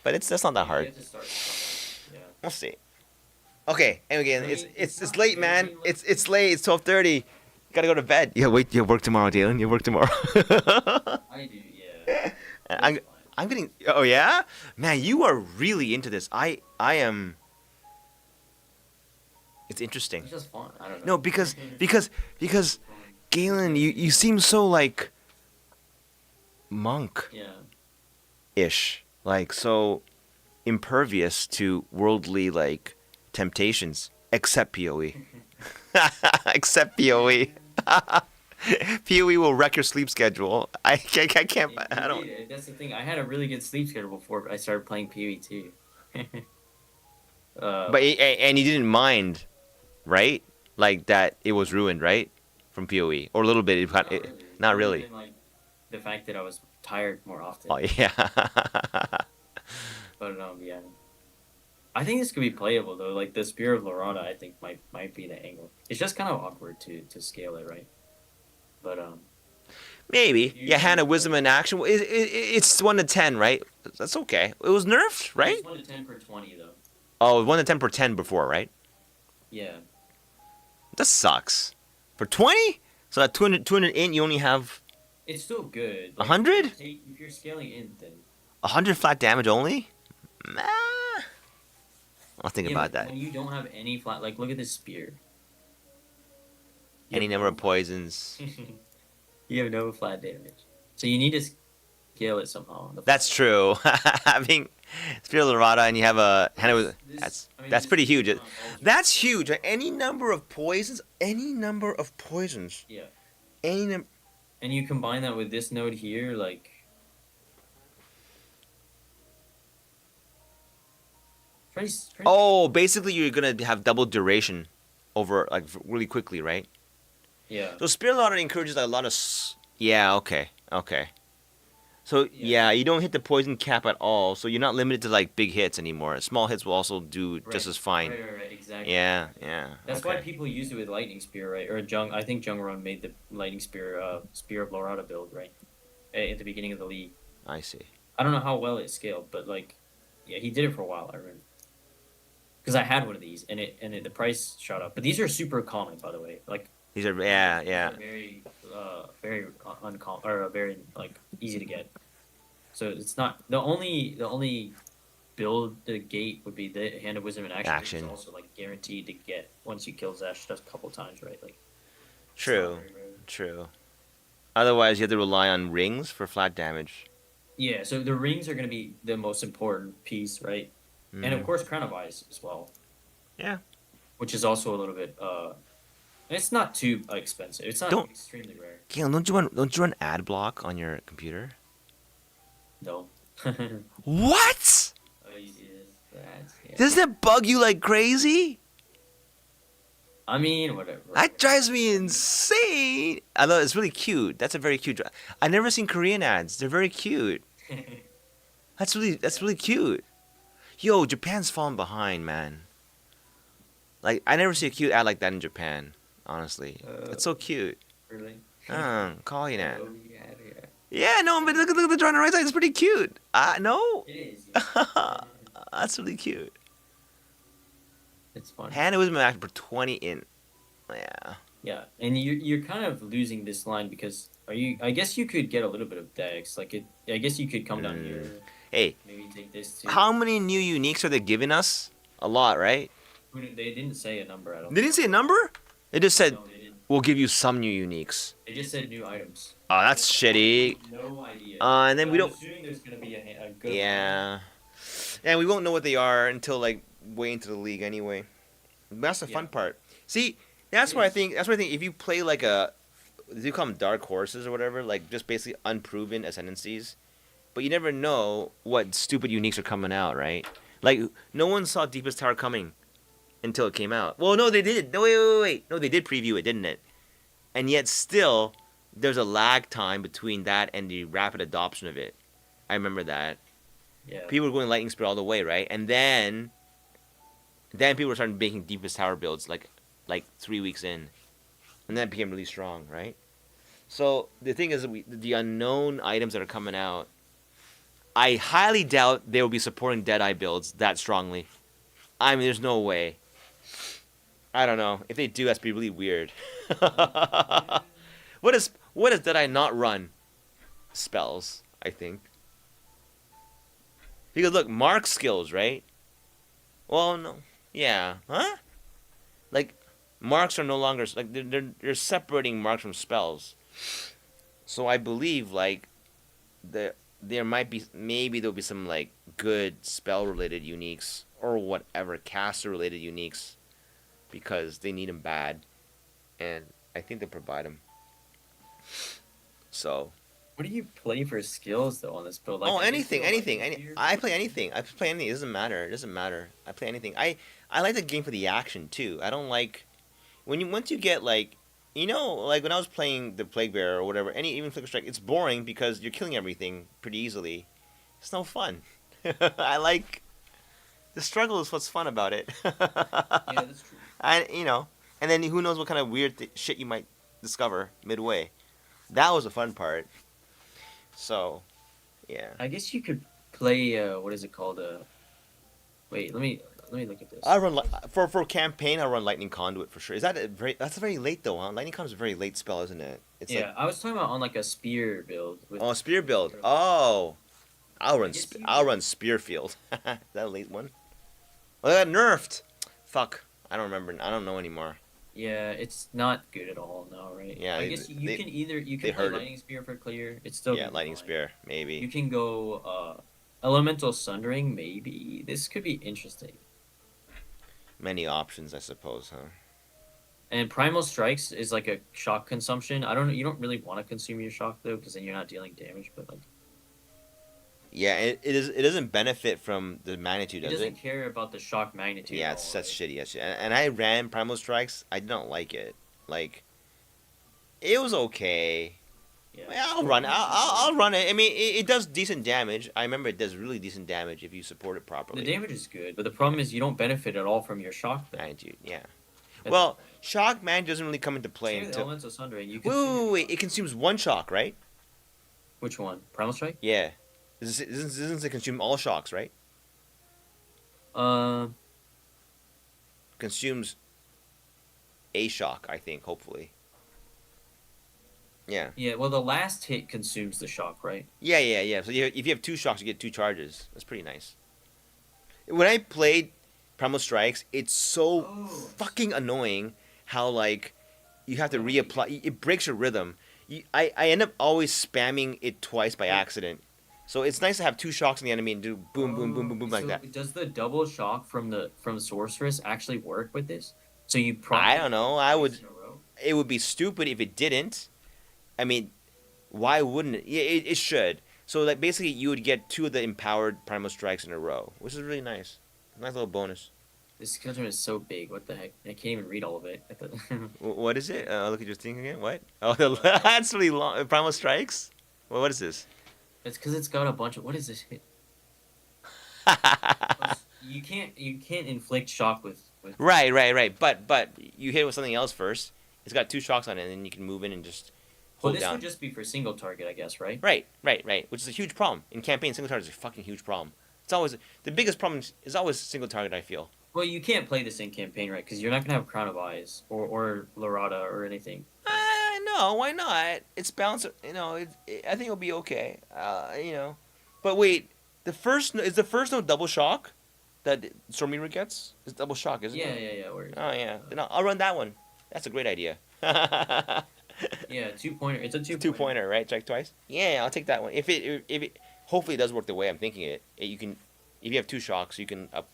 But that's not that You hard. have to start somewhere. Yeah. We'll see. Okay. And again, I mean, it's not late, man. very late. It's late. It's 12:30. Gotta go to bed. Yeah, wait. You work tomorrow, Dylan. You work tomorrow. I do, yeah. I'm That's fine. I'm getting. Oh yeah, man, you are really into this. I am. It's interesting. It's just fun. I don't know. No, because Fun. Galen, you seem so like monk Yeah. ish, like so impervious to worldly like temptations, except Poe. Except Poe. Poe will wreck your sleep schedule. I can't. I don't. That's the thing. I had a really good sleep schedule before I started playing PoE too. But and you didn't mind, right? Like that it was ruined, right? From PoE or a little bit. Not really. Other than, like, the fact that I was tired more often. Oh yeah. But yeah. I think this could be playable though. Like the Spear of Lorana, I think might be the angle. It's just kind of awkward to scale it, right? But Maybe. Yeah, Hannah, wisdom in action. It's 1 to 10, right? That's okay. It was nerfed, right? It's 1 to 10 per 20 though. Oh, 1 to 10 per 10 before, right? Yeah. That sucks. For 20? So that 200 int, you only have It's still good. 100? If you're scaling in, then 100 flat damage only? Nah. I'll think yeah, about but that. when you don't have any flat, like look at this spear. Any number of poisons. You have no flat damage, so you need to scale it somehow. That's true. Having Spear of Lorada and you have a Hannah, that's pretty huge. That's huge. Any number of poisons. Any number of poisons. Yeah. Any number. And you combine that with this node here, like Pretty. Oh, basically you're gonna have double duration over like really quickly, right? Yeah. So Spear Lottery encourages a lot of. Yeah, okay, okay. So Yeah. yeah, you don't hit the poison cap at all, so you're not limited to like big hits anymore. Small hits will also do just Right. as fine. Right. Exactly. Yeah, yeah, That's why okay. people use it with lightning spear, right? Or Jung. I think Jungron made the lightning spear, spear of Lorada build, right? At the beginning of the league. I see. I don't know how well it scaled, but like, yeah, he did it for a while. I remember because I had one of these, and the price shot up. But these are super common, by the way. Like These are yeah, these yeah. are very uncommon or very like easy to get. So it's not the only build the gate would be the Hand of Wisdom in action, which is Action. also like guaranteed to get once you kill Zash just a couple times, right? Like it's not True, very rare. true. Otherwise, you have to rely on rings for flat damage. Yeah, so the rings are going to be the most important piece, right? And of Mm. course, Crown of Ice as well, Yeah. which is also a little bit. It's not too expensive. It's not Don't, extremely rare, Galen, don't you run ad block on your computer? though. Oh, What? yes, that's yeah. Doesn't that bug you like crazy? I mean, whatever. That drives me insane. I know it's really cute. That's a very cute. I've never seen Korean ads. They're very cute. That's really cute. Yo, Japan's falling behind, man. Like I never see a cute ad like that in Japan. Honestly, it's so cute. Really? Calling that. Oh, yeah, yeah. Yeah, no, but look at the drawing on the right side. It's pretty cute. No, It is. Yeah. that's really cute. It's fun. Hannah was my actor for 20 in. Yeah. Yeah, and you're kind of losing this line because are you? I guess you could get a little bit of Dex. Like it. I guess you could come down here. Hey, Maybe take this too. how many new uniques are they giving us? A lot, right? They didn't say a number. I don't. They didn't say a number. They just said No, they didn't. we'll give you some new uniques. They just said new items. Oh, that's shitty. No idea. And then we I'm don't. assuming there's gonna be a good. Yeah. And we won't know what they are until like way into the league anyway. That's the fun Yeah. part. See, that's It why I is. think. That's why I think if you play like a, they call them dark horses or whatever, like just basically unproven ascendancies, but you never know what stupid uniques are coming out, right? Like no one saw Deepest Tower coming until it came out. Well, no, they did. No, wait. No, they did preview it, didn't it? And yet still, there's a lag time between that and the rapid adoption of it. I remember that. Yeah. People were going Lightning Spear all the way, right? And then people were starting making Deepest Tower builds like 3 weeks in, and that became really strong, right? So the thing is, the unknown items that are coming out, I highly doubt they will be supporting Deadeye builds that strongly. I mean, there's no way. I don't know. If they do, that's be really weird. what is Deadeye not run? Spells, I think. Because look, mark skills, right? Well, no. Yeah. Huh? Like, marks are no longer like they're separating marks from spells. So I believe like there might be maybe there'll be some like good spell related uniques or whatever caster related uniques because they need them bad, and I think they provide them. So. What do you play for skills though on this build? Like, Oh, I guess anything, you don't like anything. spear? I play anything. I play anything. It doesn't matter. It doesn't matter. I play anything. I like the game for the action too. I don't like once you get like like when I was playing the Plague Bearer or whatever, even Flicker Strike, it's boring because you're killing everything pretty easily. It's no fun. I like the struggle is what's fun about it. Yeah, that's true. And then who knows what kind of weird shit you might discover midway. That was the fun part. So, yeah. I guess you could play. What is it called? Wait, let me look at this. I run for campaign. I run Lightning Conduit for sure. Is that that's very late though, huh? Lightning Conduit is a very late spell, isn't it? It's Yeah, I was talking about on like a spear build. With, like spear build. Oh, I'll run guess you- I'll run Spearfield. Is that a late one? Oh, that nerfed. Fuck. I don't remember. I don't know anymore. Yeah, it's not good at all now, right? Yeah, I guess you can either they play heard it. lightning spear for clear. It's still Yeah, gonna be Lightning fine. Spear You maybe. can go elemental sundering. Maybe this could be interesting. Many options, I suppose, huh? And primal strikes is like a shock consumption. I don't know. You don't really want to consume your shock though, because then you're not dealing damage. But like, Yeah, it doesn't benefit from the magnitude, It does it? doesn't care about the shock magnitude Yeah, at it's all, that's right? shitty. That's shitty. And I ran Primal Strikes. I don't like it. Like it was okay. Yeah, Yeah, I'll run. performance is I'll good. run it. I mean, it does decent damage. I remember it does really decent damage if you support it The properly. damage is good, but the problem is you don't benefit at all from your shock then. Magnitude, yeah. That's the Well, point. shock man doesn't really come into play Same with until. Elemental Sundering. You Wait, consume wait, your wait, wait. shock. It consumes one shock, right? Which one? Primal Strike? Yeah. Doesn't it consume all shocks, right? Uh, Consumes a shock, I think. Hopefully. Yeah. yeah. Well, the last hit consumes the shock, right? Yeah, yeah, yeah. So if you have two shocks, you get two charges. That's pretty nice. When I played Primal Strikes, it's so Oh. fucking annoying how like you have to Oh, reapply. It breaks your rhythm. I end up always spamming it twice by accident. So it's nice to have two shocks on the enemy and do boom, boom, boom, boom, boom like So that. does the double shock from Sorceress actually work with this? So you I proc don't it know. twice in a row? It would be stupid if it didn't. I mean, why wouldn't it? Yeah, it should. So like basically, you would get two of the empowered Primal Strikes in a row, which is really nice. Nice little bonus. This schedule is so big. What the heck? I can't even read all of it. What is it? Look at your thing again. What? Oh, that's really long. Primal Strikes. Well, what is this? It's because it's got a bunch of. What is this hit? You can't inflict shock with. Right. But you hit it with something else first. It's got two shocks on it, and then you can move in and just Well, hold this down. would just be for single target, I guess, right? Right. Which is a huge problem in campaign. Single target is a fucking huge problem. It's always the biggest problem is always single target. I feel. Well, you can't play this in campaign, right? Because you're not gonna have Crown of Eyes or Lorata or anything. No, why not? It's balanced. I think it'll be okay. But wait, the first no double shock that Stormreaver gets? It's double shock, isn't Yeah, it? yeah, yeah. Oh yeah. Then I'll run that one. That's a great idea. Yeah, 2-pointer. It's a two Two pointer, right? Strike twice. Yeah, I'll take that one. If it hopefully it does work the way I'm thinking it. You can if you have two shocks, you can up.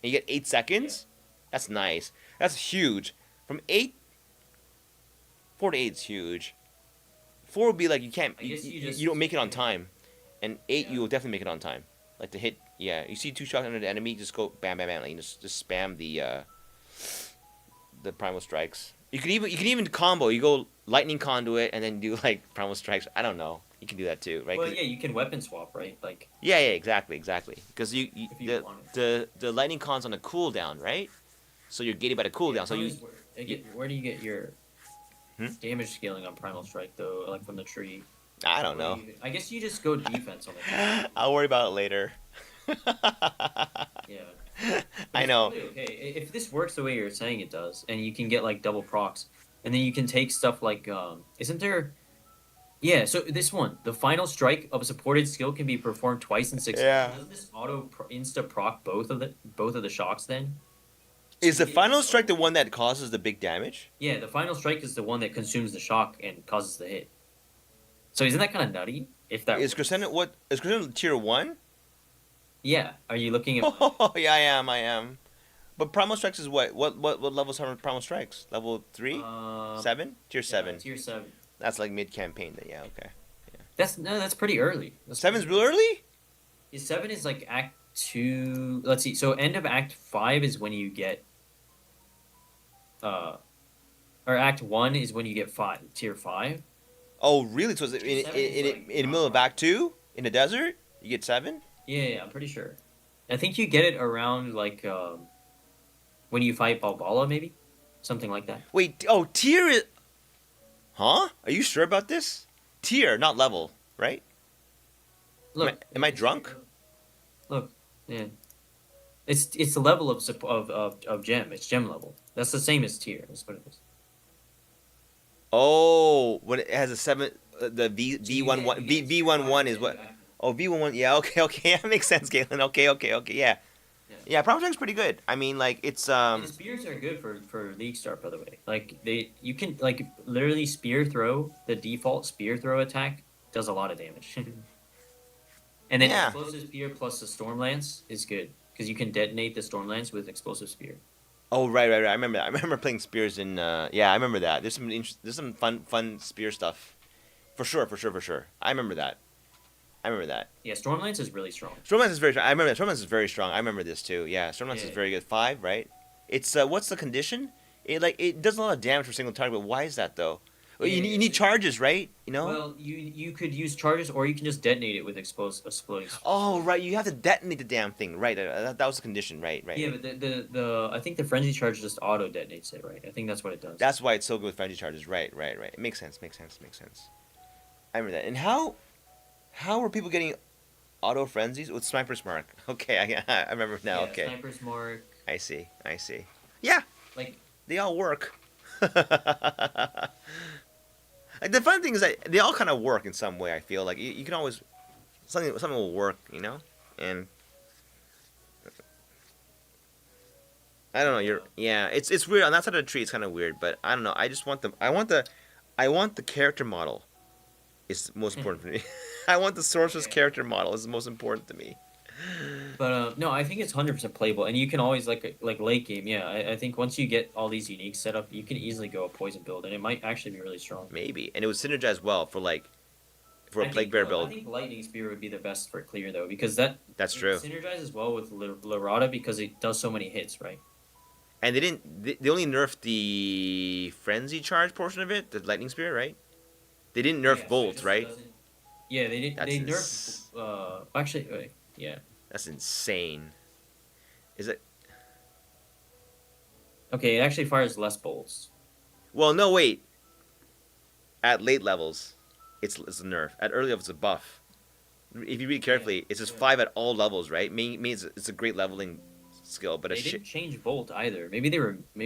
And you get 8 seconds. That's nice. That's huge. From 4 to 8 is huge. 4 would be like you can't. I guess you just- you don't make it on time, and 8 Yeah. you will definitely make it on time. Like the hit. Yeah, you see two shots under the enemy, just go bam, bam, bam. Like, you just spam the primal strikes. You can even combo. You go lightning conduit and then do like primal strikes. I don't know. You can do that too, right? Well, yeah, you can weapon swap, right? Like, Yeah, exactly. Because If you want the lightning con's on a cooldown, right? So you're gated by the cooldown. yeah, So tell you me where do you get your Hmm? damage scaling on Primal Strike though? Like from the tree. I don't Where know. do I guess you just go defense on the tree. I'll worry about it later. Yeah. I It's know. probably okay, if this works the way you're saying it does, and you can get like double procs, and then you can take stuff like isn't there? Yeah, so this one, the final strike of a supported skill can be performed twice in 6 Yeah. seconds. Doesn't this insta proc both of the shocks then? Is So the you final get- strike the one that causes the big damage? Yeah, the final strike is the one that consumes the shock and causes the hit. So isn't that kind of nutty? If that Is works? Crescendo what? Is Crescendo tier 1? Yeah. Are you looking at? Oh yeah, I am. But Primal Strikes is what? What levels are Primal Strikes? Level 3? 7? Tier 7. Tier 7. That's like mid campaign then. Yeah, okay. That's pretty early. That's 7's real early? 7 is like Act 2. Let's see. So end of Act 5 is when you get or Act 1 is when you get 5, tier 5. Oh, really? So is it Tier 7 is like in the middle of Act 2 in the desert? You get 7? Yeah, I'm pretty sure. I think you get it around like when you fight Balbala maybe? Something like that. Wait, oh, tier is Huh? Are you sure about this? Tier, not level, right? Look, Am I drunk? Look, yeah. It's the level of gem. It's gem level. That's the same as tier. That's what it is. Oh, when it has a 7 the V So you V11 get V11 is tier what? five. Oh, V11. Yeah, okay. That makes sense, Galen. Okay. Yeah. Yeah, Primal Strike's pretty good. I mean, like it's And spears are good for League Start, by the way. Like you can like literally spear throw. The default spear throw attack does a lot of damage. And then Yeah. explosive spear plus the storm lance is good because you can detonate the storm lance with explosive spear. Oh, right. I remember that. I remember playing spears in yeah, I remember that. There's some fun spear stuff. For sure. I remember that. I remember that. Yeah, Stormlance is really strong. Stormlance is very strong. I remember that. Stormlance is very strong. I remember this too. Yeah, Stormlance is Yeah. very good. 5, right? It's what's the condition? It does a lot of damage for a single target, but why is that though? Well, Yeah, you yeah, need charges, right? You know? well, you could use charges, or you can just detonate it with exploding. Oh, right. You have to detonate the damn thing, right? That was the condition, right? Right. Yeah, Right. but the I think the frenzy charge just auto detonates it, right? I think that's what it does. That's why it's so good with frenzy charges. Right. Right. Right. It makes sense. Makes sense. Makes sense. I remember that. And how were people getting auto frenzies with Sniper's Mark? Okay, I remember now. Yeah, Okay, Sniper's Mark, I see. I see. Yeah, like they all work. Like, the fun thing is that they all kind of work in some way. I feel like you can always something will work, you know. And I don't know. Yeah. It's weird on that side of the tree. It's kind of weird, but I don't know. I just want the character model. Is most important for me. I want the sorcerer's Okay. character model. Is the most important to me. But no, I think it's 100% playable, and you can always like late game. Yeah, I think once you get all these uniques set up, you can easily go a poison build, and it might actually be really strong. Maybe, and it would synergize well for a I plague think bear I build. think lightning spear would be the best for clear though, because that That's it true. synergizes well with Larada because it does so many hits, right? And they only nerfed the frenzy charge portion of it, the lightning spear, right? They didn't nerf Yeah, so it bolt, just right? doesn't. Yeah, they did. That's They nerfed. Actually, wait, yeah. that's insane. Is it? Okay, it actually fires less bolts. Well, no, wait. At late levels, it's a nerf. At early levels, it's a buff. If you read carefully, it's just Yeah. 5 at all levels, right? Means it's a great leveling skill, but They didn't change Volt either. Maybe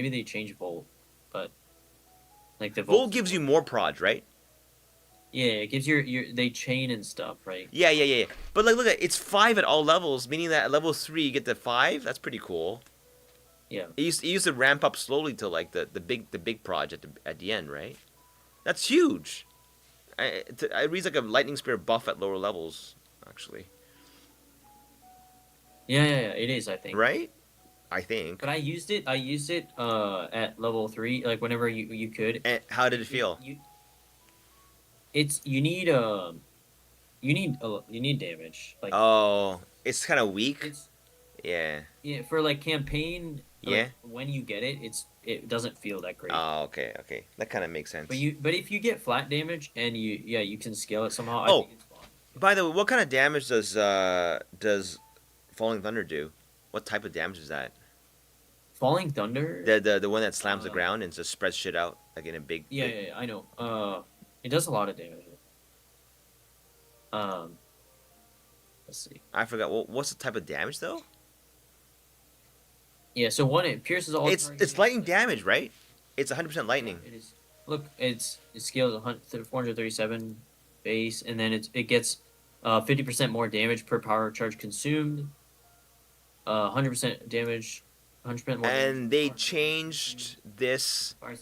they changed Volt, but like the Volt gives you more prod, right? Yeah, it gives your they chain and stuff, right? Yeah. But like, look at it's 5 at all levels, meaning that at level 3 you get the 5. That's pretty cool. Yeah. It used to ramp up slowly to like the big project at the end, right? That's huge. I read like a lightning spear buff at lower levels, actually. Yeah, it is, I think. Right? I think. But I used it at level 3, like whenever you could. And how did it feel? It's you need damage. Like Oh, it's kind of weak. it's Yeah. yeah, for like campaign, Yeah. like, when you get it, it doesn't feel that great. Oh, okay. That kind of makes sense. But if you get flat damage and you can scale it somehow, Oh. I think it's fine. By the way, what kind of damage does Falling Thunder do? What type of damage is that? Falling Thunder. The one that slams the Uh, ground and just spreads shit out like in a big. Yeah, big... I know. It does a lot of damage. Um, let's see. I forgot. What's the type of damage though? Yeah, so one, it pierces all. It's targets. lightning damage, right? It's 100% lightning. It is. Look, it scales 437 base, and then it gets 50% more damage per power charge consumed. 100% damage, 100% more. And they changed this. Damage.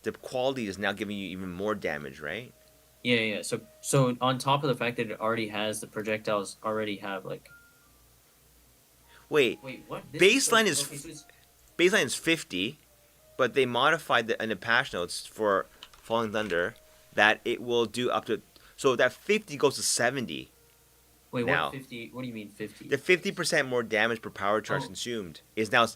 The quality is now giving you even more damage, right? Yeah. So on top of the fact that it already has the projectiles already have like. Wait, Wait, what? Baseline is okay, so it's- baseline is 50, but they modified in the patch notes for Falling Thunder that it will do up to. So that 50 goes to 70. Wait, now. what 50? What do you mean 50? The 50% more damage per power charge Oh. consumed is now.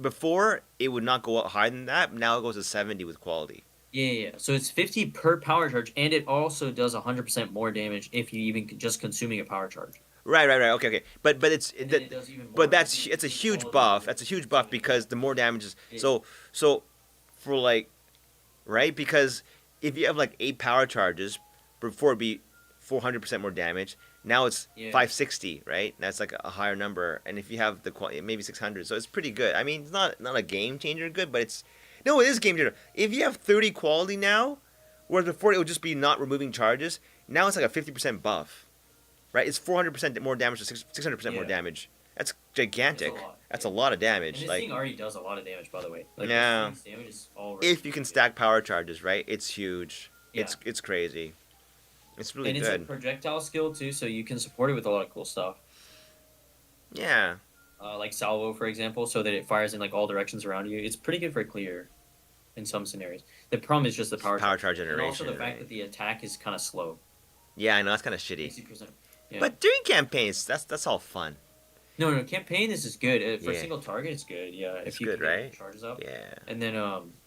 Before, it would not go up higher than that. Now it goes to 70 with quality. Yeah. So it's 50 per power charge, and it also does 100% more damage if you even just consuming a power charge. Right. Okay. But it's And then it does even more. but it's a huge buff. That's a huge buff because the more damage is so for like, right? Because if you have like 8 power charges, before it'd be 400% more damage. Now it's Yeah. 560, right? That's like a higher number. And if you have the quality, maybe 600, so it's pretty good. I mean, it's not a game changer good, but it is game changer. If you have 30 quality now, whereas before it would just be not removing charges, now it's like a 50% buff, right? It's 400% more damage to 600% more Yeah. damage. That's gigantic. That's a lot. That's a lot of And damage. this Like, thing already does a lot of damage, by the way. Like, Yeah. this thing's damage is all if you can stack power charges, right? It's huge. Yeah. It's crazy. It's really and it's good. a projectile skill too, so you can support it with a lot of cool stuff. Yeah. Like salvo, for example, so that it fires in like all directions around you. It's pretty good for clear in some scenarios. The problem is just the power Power charge and generation. also the fact right? that the attack is kind of slow. Yeah, I know that's kind of shitty. 60%. Yeah. But during campaigns, that's all fun. No, campaign. This is good for Yeah, single target. It's good. Yeah, it's if you good, can get right? charges up, Yeah. and then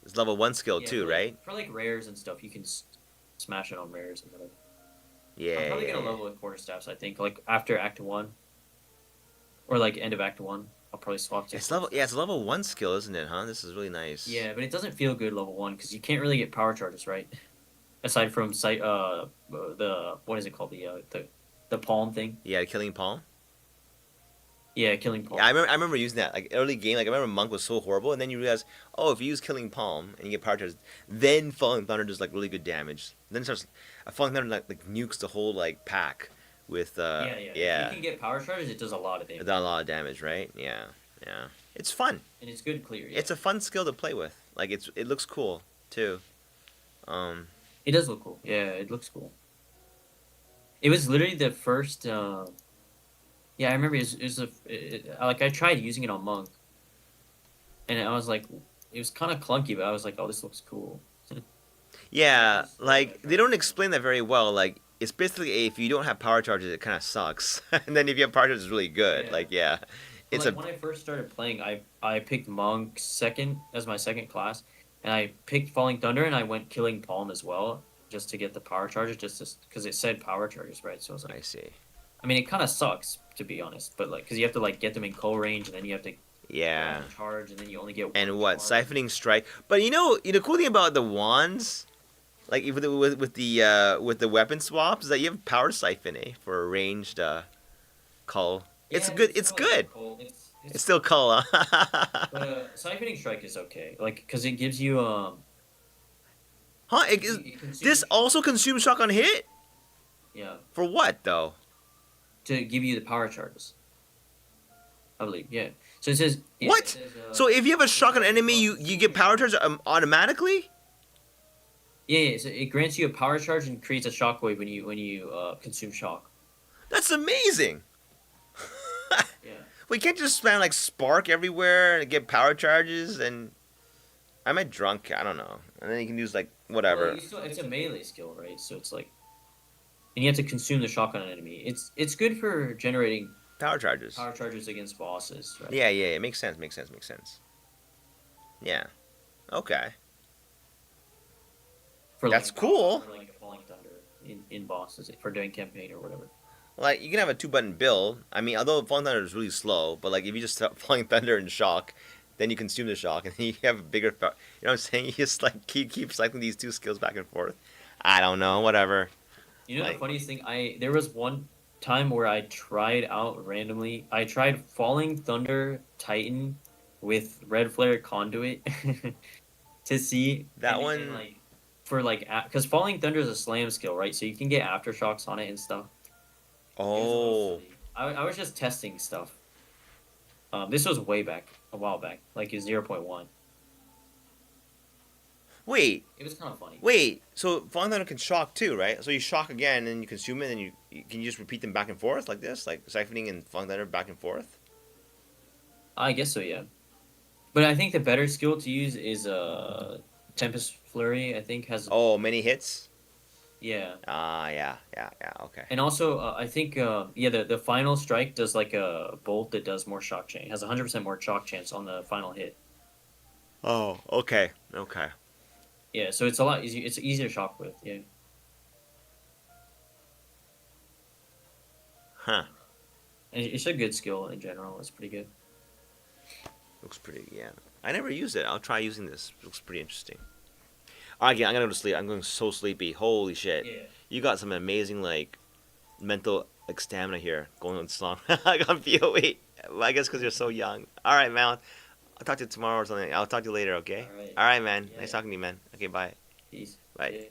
It's level 1 skill yeah, too, right? for like rares and stuff, you can smash it on rares and whatever. I'm Yeah, probably yeah, gonna yeah. level with quarterstaffs. I think like after Act One or like end of Act One, I'll probably swap to It's quarterstaffs. a level 1 skill, isn't it, huh? This is really nice. Yeah, but it doesn't feel good level one because you can't really get power charges, right? Aside from sight, the what is it called, the palm thing? Yeah, killing palm. Yeah, killing Yeah, palm. I remember using that like early game. Like I remember monk was so horrible, and then you realize, oh, if you use killing palm and you get power charges, then falling thunder does like really good damage. Then it starts, falling thunder like nukes the whole like pack with Yeah. If you yeah, can get power charges, it does a lot of it damage, does a lot of damage, right? Yeah, yeah. It's fun. and it's good clear. Yeah, It's a fun skill to play with. Like it looks cool too. it does look cool. Yeah, it looks cool. It was literally the first. Yeah, I remember like I tried using it on monk, and I was like, it was kind of clunky, but I was like, oh, this looks cool. Yeah, Just slowly I like they tried don't to- explain that very well. Like it's basically if you don't have power charges, it kind of sucks, and then if you have power charges, it's really good. Yeah. Like yeah, But it's like a when I first started playing, I picked monk second as my second class, and I picked falling thunder, and I went killing palm as well, just to get the power charges, just because it said power charges, right? So I was I like, see. I mean, it kind of sucks to be honest, but like, because you have to like get them in co range, and then you have to Yeah. charge, and then you only get And one what charge. siphoning strike? But the cool thing about the wands, like with the weapon swaps, is that you have power siphon for a ranged cull. It's Yeah, good. it's It's still like good. a cold. It's still cull. But Huh? siphoning strike is okay, like because it gives you it This consumes also consumes shotgun hit yeah for what though? to give you the power charges. I believe yeah. So it says it What? says So if you have a it shotgun tells you enemy, about you get power charge automatically. yeah. So it grants you a power charge and creates a shockwave when you consume shock. That's amazing. Yeah. We can't just spam like spark everywhere and get power charges and I might drunk. I don't know. And then you can use like Well, whatever it's a melee skill, right? So it's like, and you have to consume the shock on an enemy. It's good for generating power charges. power charges against bosses, right? Yeah, yeah, it makes sense. Makes sense. Makes sense. Yeah. Okay. For That's like cool. for like falling thunder in bosses for doing campaign or whatever. Like you can have a 2-button build. I mean, although Falling Thunder is really slow, but like if you just start Falling Thunder and Shock, then you consume the shock, and then you have a bigger. You know what I'm saying? You just like keep cycling these two skills back and forth. I don't know. Whatever. You know the Like funniest thing? There was one time where I tried out randomly. I tried Falling Thunder Titan with Red Flare Conduit to see that and, one. like for like because Falling Thunder is a slam skill, right? So you can get aftershocks on it and stuff. It was a little Oh. silly. I was just testing stuff. This was way back, a while back, like 0.1. Wait. It was kind of funny. Wait. So Falling Thunder can shock too, right? So you shock again, and you consume it, and can you just repeat them back and forth like this, like siphoning and Falling Thunder back and forth. I guess so, yeah. But I think the better skill to use is Tempest Flurry. I think has Oh, many hits. yeah, Ah, yeah, okay. and also I think yeah the final strike does like a bolt that does more shock chance. Has 100% more shock chance on the final hit. Oh, okay, okay. Yeah, so it's a lot easier. It's easier to shock with. Yeah, Huh. and it's a good skill in general. It's pretty good. Looks pretty. Yeah. I never used it. I'll try using this. Looks pretty interesting. All right, yeah, I'm gonna go to sleep. I'm going so sleepy. Holy shit. Yeah. You got some amazing like mental like stamina here going on strong. I got POE. Well, I guess because you're so young. All right, man. I'll talk to you tomorrow or something. I'll talk to you later. Okay. All right. All right, man. Yeah. Nice talking to you, man. Okay, bye. Peace. Bye. Yeah.